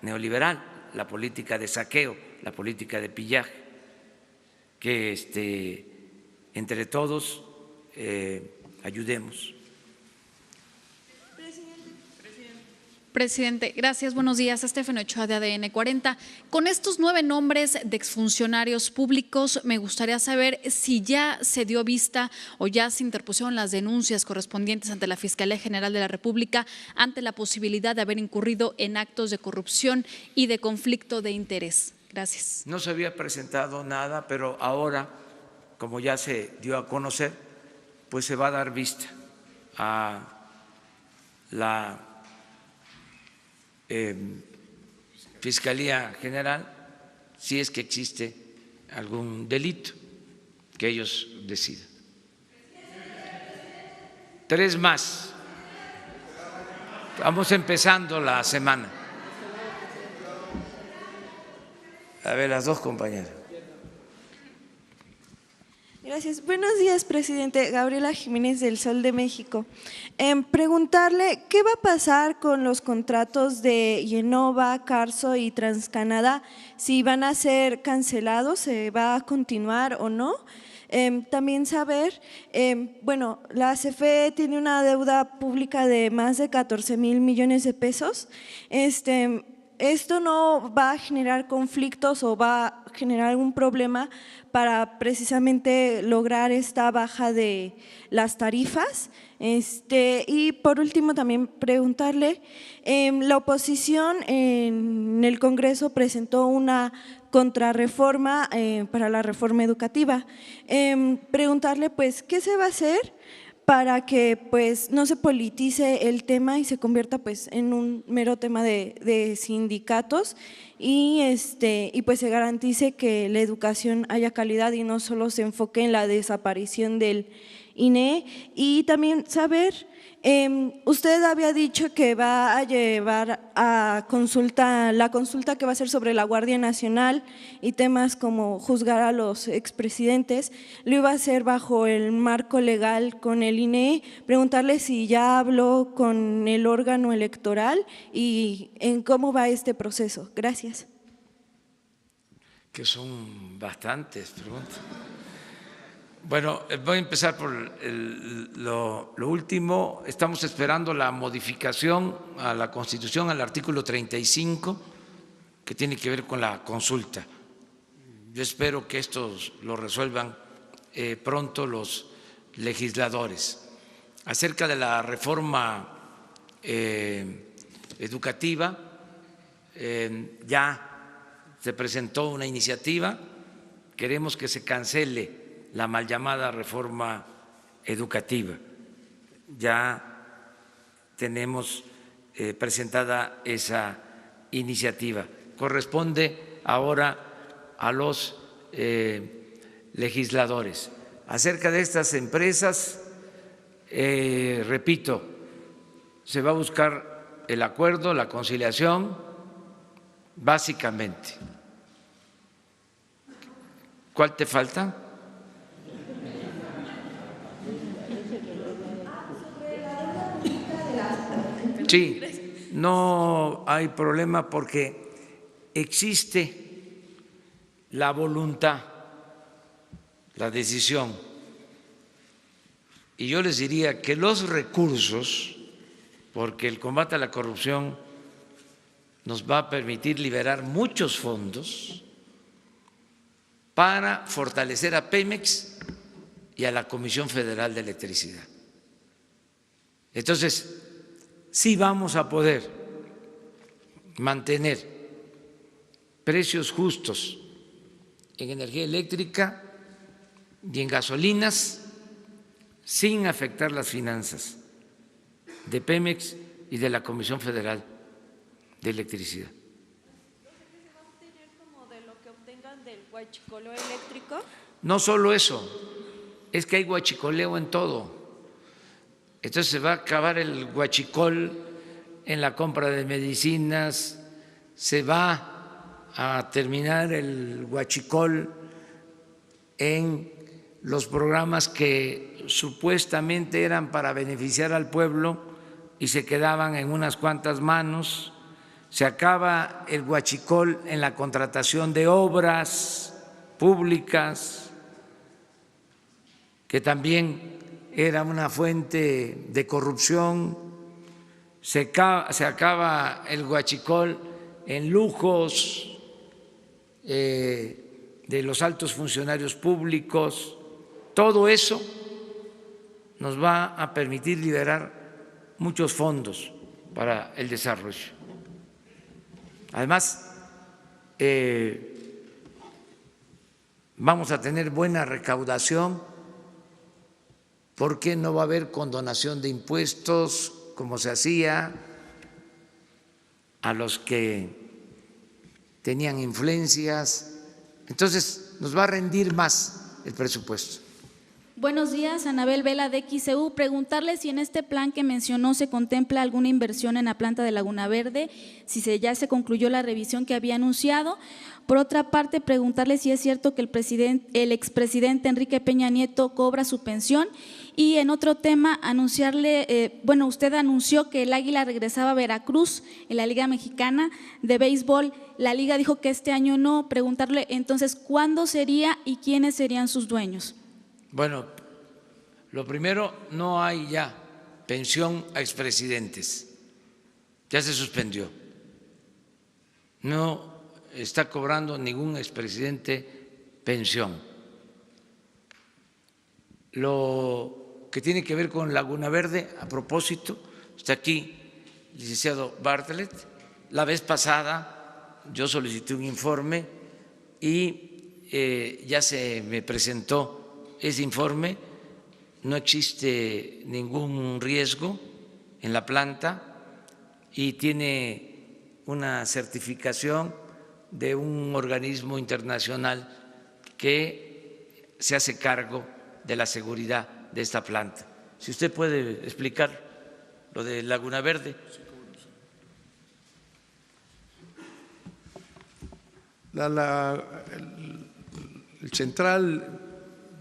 neoliberal, la política de saqueo, la política de pillaje, que entre todos ayudemos. Presidente, gracias. Buenos días. Estefano Ochoa de ADN 40. Con estos 9 nombres de exfuncionarios públicos, me gustaría saber si ya se dio vista o ya se interpusieron las denuncias correspondientes ante la Fiscalía General de la República ante la posibilidad de haber incurrido en actos de corrupción y de conflicto de interés. Gracias. No se había presentado nada, pero ahora, como ya se dio a conocer, pues se va a dar vista a la Fiscalía General si es que existe algún delito que ellos decidan. 3 más. Vamos empezando la semana. A ver, las 2 compañeras. Gracias. Buenos días, presidente. Gabriela Jiménez del Sol de México. Preguntarle qué va a pasar con los contratos de Yenova, Carso y TransCanadá, si van a ser cancelados, se va a continuar o no. También saber, bueno, la CFE tiene una deuda pública de más de 14,000 millones de pesos. ¿Esto no va a generar conflictos o va a generar algún problema para precisamente lograr esta baja de las tarifas? Y por último también preguntarle, la oposición en el Congreso presentó una contrarreforma para la reforma educativa. Preguntarle pues, ¿qué se va a hacer para que pues no se politice el tema y se convierta pues en un mero tema de sindicatos y pues se garantice que la educación haya calidad y no solo se enfoque en la desaparición del INE? Y también saber, usted había dicho que va a llevar a consulta, la consulta que va a ser sobre la Guardia Nacional y temas como juzgar a los expresidentes, lo iba a hacer bajo el marco legal con el INE. Preguntarle si ya habló con el órgano electoral y en cómo va este proceso. Gracias. Que son bastantes preguntas. Bueno, voy a empezar por lo último. Estamos esperando la modificación a la Constitución, al artículo 35, que tiene que ver con la consulta. Yo espero que esto lo resuelvan pronto los legisladores. Acerca de la reforma educativa, ya se presentó una iniciativa, queremos que se cancele la mal llamada reforma educativa. Ya tenemos presentada esa iniciativa. Corresponde ahora a los legisladores. Acerca de estas empresas, repito, se va a buscar el acuerdo, la conciliación, básicamente. ¿Cuál te falta? Sí, no hay problema porque existe la voluntad, la decisión. Y yo les diría que los recursos, porque el combate a la corrupción nos va a permitir liberar muchos fondos para fortalecer a Pemex y a la Comisión Federal de Electricidad. Entonces, sí vamos a poder mantener precios justos en energía eléctrica y en gasolinas sin afectar las finanzas de Pemex y de la Comisión Federal de Electricidad. ¿Va a obtener como de lo que obtengan del huachicoleo eléctrico? No solo eso, es que hay huachicoleo en todo. Entonces se va a acabar el huachicol en la compra de medicinas, se va a terminar el huachicol en los programas que supuestamente eran para beneficiar al pueblo y se quedaban en unas cuantas manos. Se acaba el huachicol en la contratación de obras públicas, que también era una fuente de corrupción. Se acaba el huachicol en lujos de los altos funcionarios públicos. Todo eso nos va a permitir liberar muchos fondos para el desarrollo. Además, vamos a tener buena recaudación porque no va a haber condonación de impuestos como se hacía a los que tenían influencias. Entonces, nos va a rendir más el presupuesto. Buenos días, Anabel Vela de XEU. Preguntarle si en este plan que mencionó se contempla alguna inversión en la planta de Laguna Verde, si ya se concluyó la revisión que había anunciado. Por otra parte, preguntarle si es cierto que el expresidente Enrique Peña Nieto cobra su pensión. Y en otro tema, anunciarle, usted anunció que el Águila regresaba a Veracruz en la Liga Mexicana de Béisbol. La Liga dijo que este año no. Preguntarle entonces, ¿cuándo sería y quiénes serían sus dueños? Bueno, lo primero, no hay ya pensión a expresidentes, ya se suspendió. No está cobrando ningún expresidente pensión. Lo que tiene que ver con Laguna Verde, a propósito, está aquí el licenciado Bartlett. La vez pasada yo solicité un informe y ya se me presentó ese informe. No existe ningún riesgo en la planta y tiene una certificación de un organismo internacional que se hace cargo de la seguridad de esta planta. Si usted puede explicar lo de Laguna Verde. El central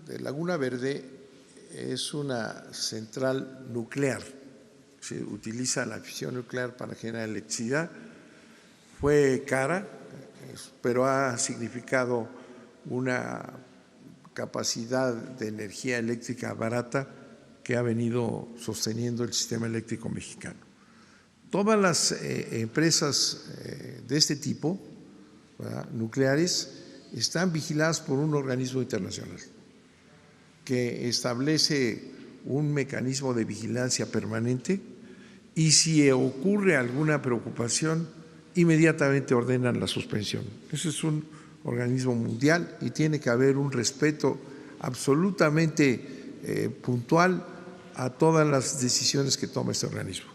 de Laguna Verde es una central nuclear. Se utiliza la fisión nuclear para generar electricidad. Fue cara, pero ha significado una capacidad de energía eléctrica barata que ha venido sosteniendo el sistema eléctrico mexicano. Todas las empresas de este tipo, ¿verdad?, nucleares, están vigiladas por un organismo internacional que establece un mecanismo de vigilancia permanente y si ocurre alguna preocupación, inmediatamente ordenan la suspensión. Ese es un organismo mundial y tiene que haber un respeto absolutamente puntual a todas las decisiones que toma este organismo.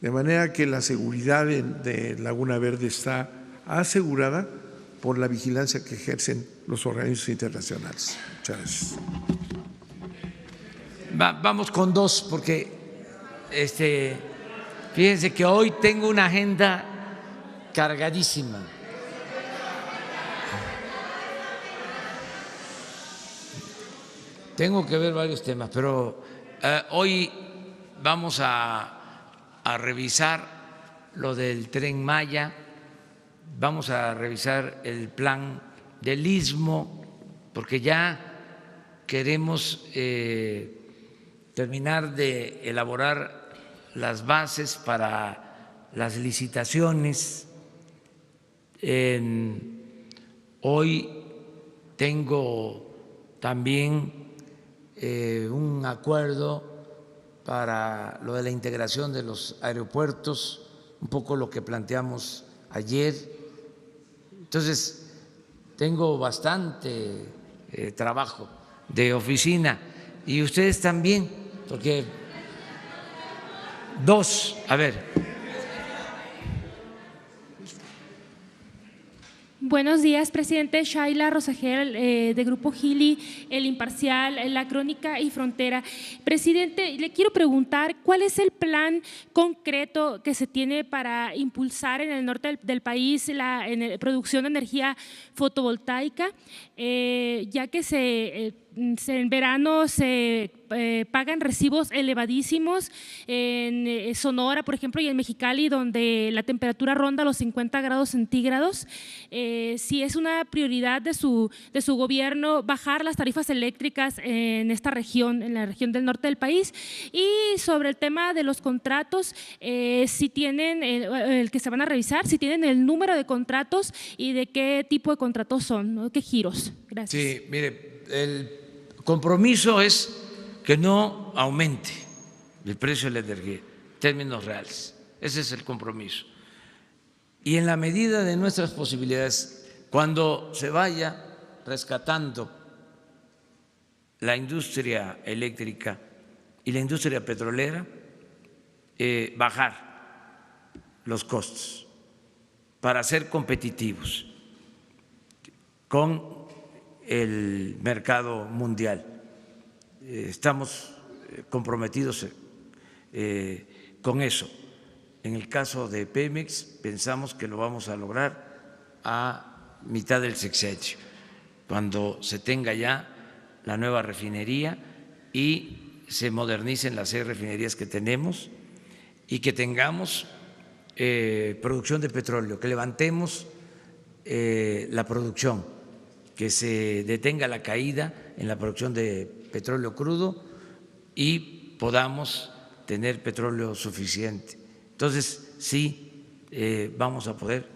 De manera que la seguridad de Laguna Verde está asegurada por la vigilancia que ejercen los organismos internacionales. Muchas gracias. Vamos con dos, porque fíjense que hoy tengo una agenda cargadísima. Tengo que ver varios temas, pero hoy vamos a revisar lo del Tren Maya, vamos a revisar el plan del Istmo, porque ya queremos terminar de elaborar las bases para las licitaciones. Hoy tengo también un acuerdo para lo de la integración de los aeropuertos, un poco lo que planteamos ayer. Entonces, tengo bastante trabajo de oficina y ustedes también, porque a ver. Buenos días, presidente. Shaila Rosagel, de Grupo Gili, El Imparcial, La Crónica y Frontera. Presidente, le quiero preguntar cuál es el plan concreto que se tiene para impulsar en el norte del país la producción de energía fotovoltaica, ya que en verano se pagan recibos elevadísimos en Sonora, por ejemplo, y en Mexicali, donde la temperatura ronda los 50 grados centígrados. Si es una prioridad de su gobierno bajar las tarifas eléctricas en esta región, en la región del norte del país. Y sobre el tema de los contratos, si tienen el que se van a revisar, si tienen el número de contratos y de qué tipo de contratos son, ¿no? ¿Qué giros? Gracias. Sí, mire, el compromiso es que no aumente el precio de la energía en términos reales. Ese es el compromiso. Y en la medida de nuestras posibilidades, cuando se vaya rescatando la industria eléctrica y la industria petrolera, bajar los costos para ser competitivos con el mercado mundial. Estamos comprometidos con eso. En el caso de Pemex, pensamos que lo vamos a lograr a mitad del sexenio, cuando se tenga ya la nueva refinería y se modernicen las 6 refinerías que tenemos y que tengamos producción de petróleo, que levantemos la producción, que se detenga la caída en la producción de petróleo crudo y podamos tener petróleo suficiente. Entonces, sí, vamos a poder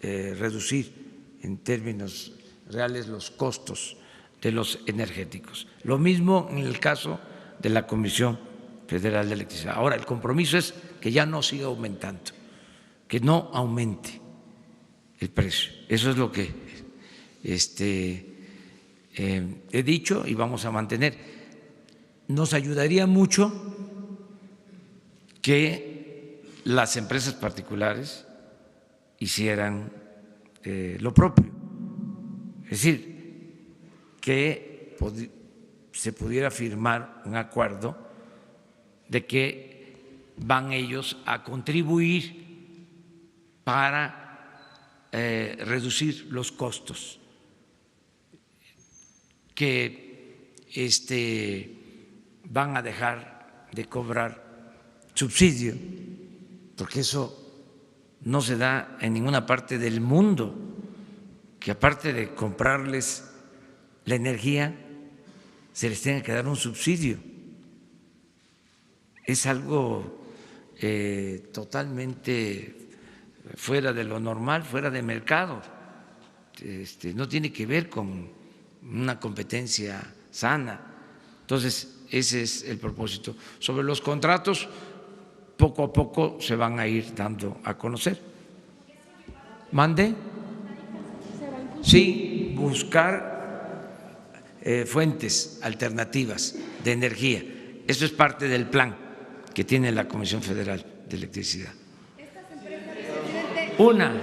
reducir en términos reales los costos de los energéticos. Lo mismo en el caso de la Comisión Federal de Electricidad. Ahora, el compromiso es que ya no siga aumentando, que no aumente el precio. Eso es lo que he dicho y vamos a mantener. Nos ayudaría mucho que las empresas particulares hicieran lo propio, es decir, que se pudiera firmar un acuerdo de que van ellos a contribuir para reducir los costos, que van a dejar de cobrar subsidio, porque eso no se da en ninguna parte del mundo, que aparte de comprarles la energía, se les tenga que dar un subsidio. Es algo totalmente fuera de lo normal, fuera de mercado. No tiene que ver con una competencia sana. Entonces, ese es el propósito. Sobre los contratos, poco a poco se van a ir dando a conocer. ¿Mande? Sí, buscar fuentes alternativas de energía. Eso es parte del plan que tiene la Comisión Federal de Electricidad. Una.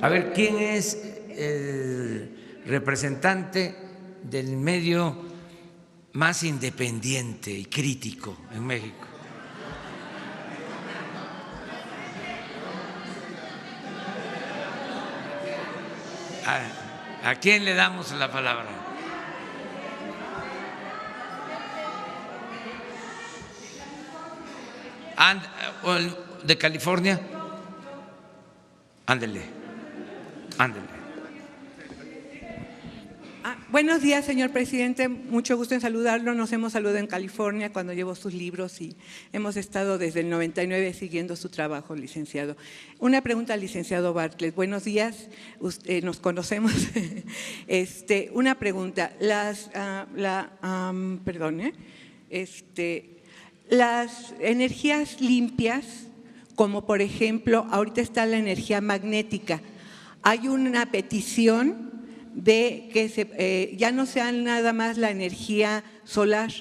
A ver, ¿quién es el representante del medio más independiente y crítico en México? ¿A quién le damos la palabra? ¿De California? Ándele. Buenos días, señor presidente. Mucho gusto en saludarlo. Nos hemos saludado en California cuando llevo sus libros y hemos estado desde el 99 siguiendo su trabajo, licenciado. Una pregunta al licenciado Bartlett. Buenos días, nos conocemos. Una pregunta. Las energías limpias, como por ejemplo, ahorita está la energía magnética. Hay una petición de que ya no sean nada más la energía solar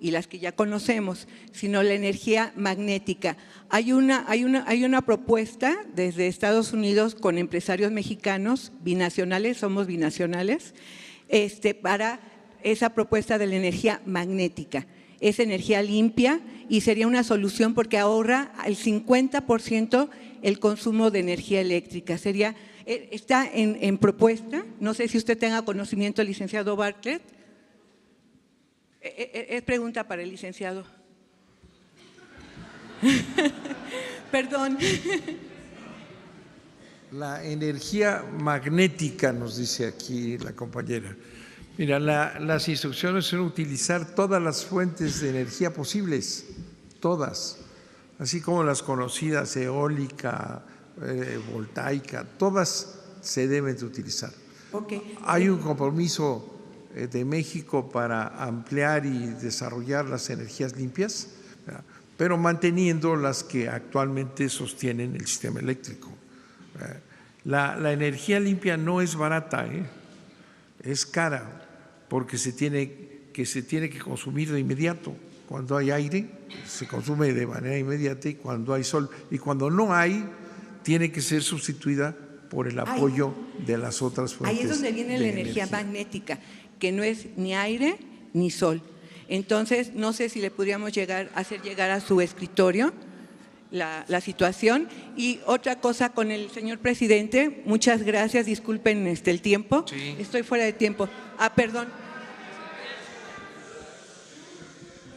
y las que ya conocemos, sino la energía magnética. Hay una propuesta desde Estados Unidos con empresarios mexicanos binacionales, somos binacionales, para esa propuesta de la energía magnética. Es energía limpia y sería una solución porque ahorra el 50% el consumo de energía eléctrica. Está en propuesta, no sé si usted tenga conocimiento, licenciado Bartlett. Es pregunta para el licenciado. Perdón. La energía magnética, nos dice aquí la compañera. Mira, las instrucciones son utilizar todas las fuentes de energía posibles, todas, así como las conocidas eólica, voltaica, todas se deben de utilizar. Okay. Hay un compromiso de México para ampliar y desarrollar las energías limpias, ¿verdad?, pero manteniendo las que actualmente sostienen el sistema eléctrico. La energía limpia no es barata, es cara, porque se tiene que consumir de inmediato. Cuando hay aire, se consume de manera inmediata, y cuando hay sol. Y cuando no hay, tiene que ser sustituida por el apoyo de las otras fuentes. Ahí es donde viene la energía magnética, que no es ni aire ni sol. Entonces, no sé si le podríamos hacer llegar a su escritorio la situación. Y otra cosa con el señor presidente, muchas gracias, disculpen el tiempo, sí. Estoy fuera de tiempo. Perdón.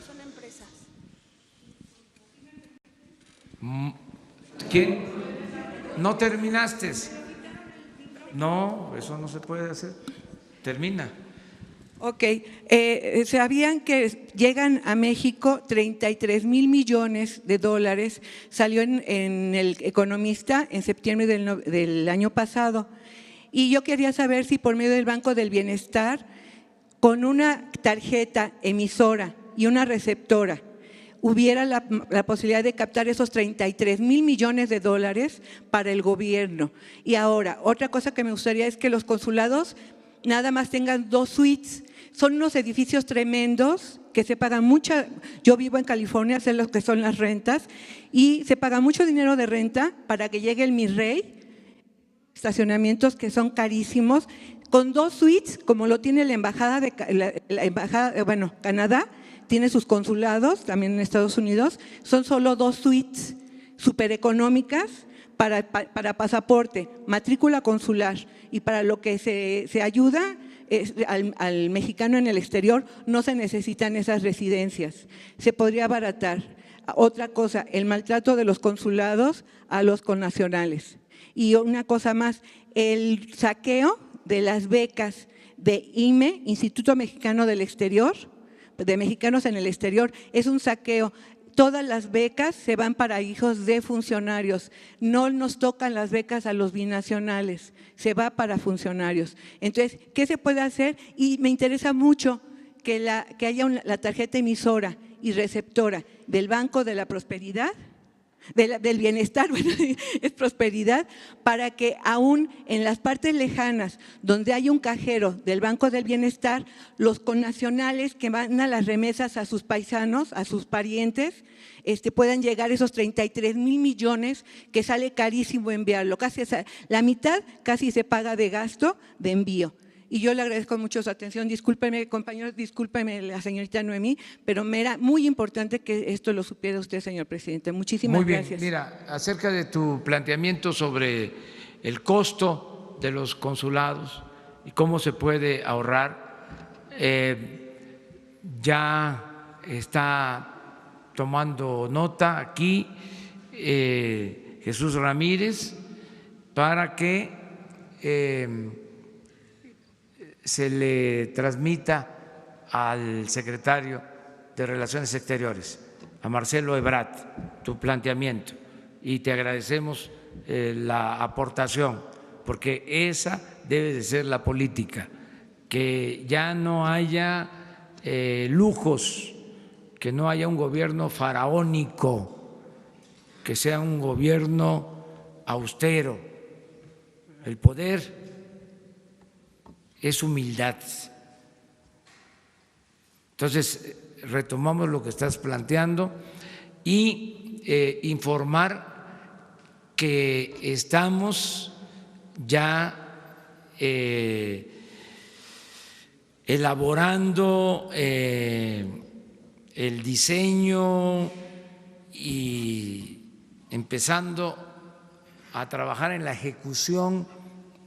Son empresas. ¿Quién? ¿No terminaste? No, eso no se puede hacer. Termina. Ok, ¿sabían que llegan a México 33,000 millones de dólares? Salió en El Economista en septiembre del año pasado. Y yo quería saber si por medio del Banco del Bienestar, con una tarjeta emisora y una receptora, hubiera la posibilidad de captar esos 33,000 millones de dólares para el gobierno. Y ahora, otra cosa que me gustaría es que los consulados nada más tengan 2 suites. Son unos edificios tremendos que se pagan mucho. Yo vivo en California, sé lo que son las rentas, y se paga mucho dinero de renta para que llegue el Mi Rey, estacionamientos que son carísimos, con 2 suites, como lo tiene la embajada Canadá, tiene sus consulados también en Estados Unidos, son solo 2 suites súper económicas para pasaporte, matrícula consular, y para lo que se ayuda al mexicano en el exterior no se necesitan esas residencias, se podría abaratar. Otra cosa, el maltrato de los consulados a los connacionales. Y una cosa más, el saqueo de las becas de IME, Instituto Mexicano del Exterior, de mexicanos en el exterior, es un saqueo. Todas las becas se van para hijos de funcionarios, no nos tocan las becas a los binacionales, se va para funcionarios. Entonces, ¿qué se puede hacer? Y me interesa mucho que haya la tarjeta emisora y receptora del Banco de la Prosperidad, del Bienestar, bueno, es prosperidad, para que aún en las partes lejanas donde hay un cajero del Banco del Bienestar, los connacionales que van a las remesas a sus paisanos, a sus parientes, puedan llegar esos 33,000 millones que sale carísimo enviarlo. Casi la mitad casi se paga de gasto de envío. Y yo le agradezco mucho su atención. Discúlpeme, compañeros, discúlpeme la señorita Noemí, pero me era muy importante que esto lo supiera usted, señor presidente. Muchísimas gracias. Muy bien, mira, acerca de tu planteamiento sobre el costo de los consulados y cómo se puede ahorrar, ya está tomando nota aquí Jesús Ramírez para que se le transmita al secretario de Relaciones Exteriores, a Marcelo Ebrard, tu planteamiento, y te agradecemos la aportación, porque esa debe de ser la política, que ya no haya lujos, que no haya un gobierno faraónico, que sea un gobierno austero. El poder es humildad. Entonces, retomamos lo que estás planteando y informar que estamos ya elaborando el diseño y empezando a trabajar en la ejecución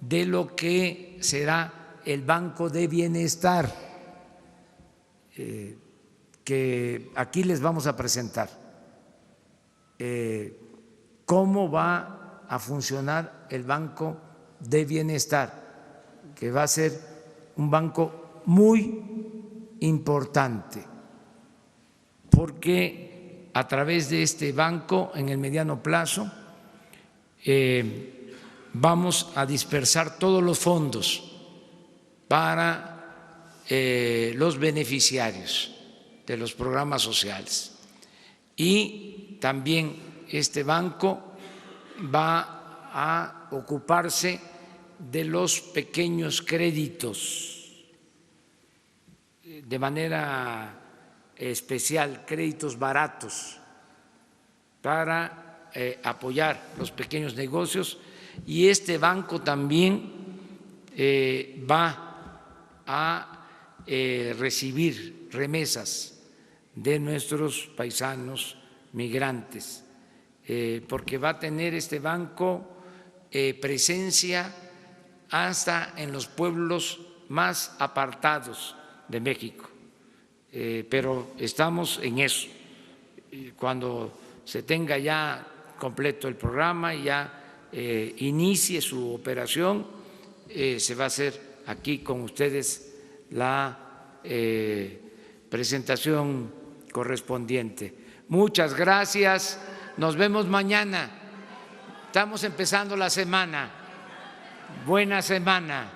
de lo que será el Banco de Bienestar, que aquí les vamos a presentar cómo va a funcionar el Banco de Bienestar, que va a ser un banco muy importante, porque a través de este banco, en el mediano plazo, vamos a dispersar todos los fondos para los beneficiarios de los programas sociales. Y también este banco va a ocuparse de los pequeños créditos, de manera especial, créditos baratos, para apoyar los pequeños negocios, y este banco también va a recibir remesas de nuestros paisanos migrantes, porque va a tener este banco presencia hasta en los pueblos más apartados de México, pero estamos en eso. Cuando se tenga ya completo el programa y ya inicie su operación, se va a hacer aquí con ustedes la presentación correspondiente. Muchas gracias, nos vemos mañana. Estamos empezando la semana. Buena semana.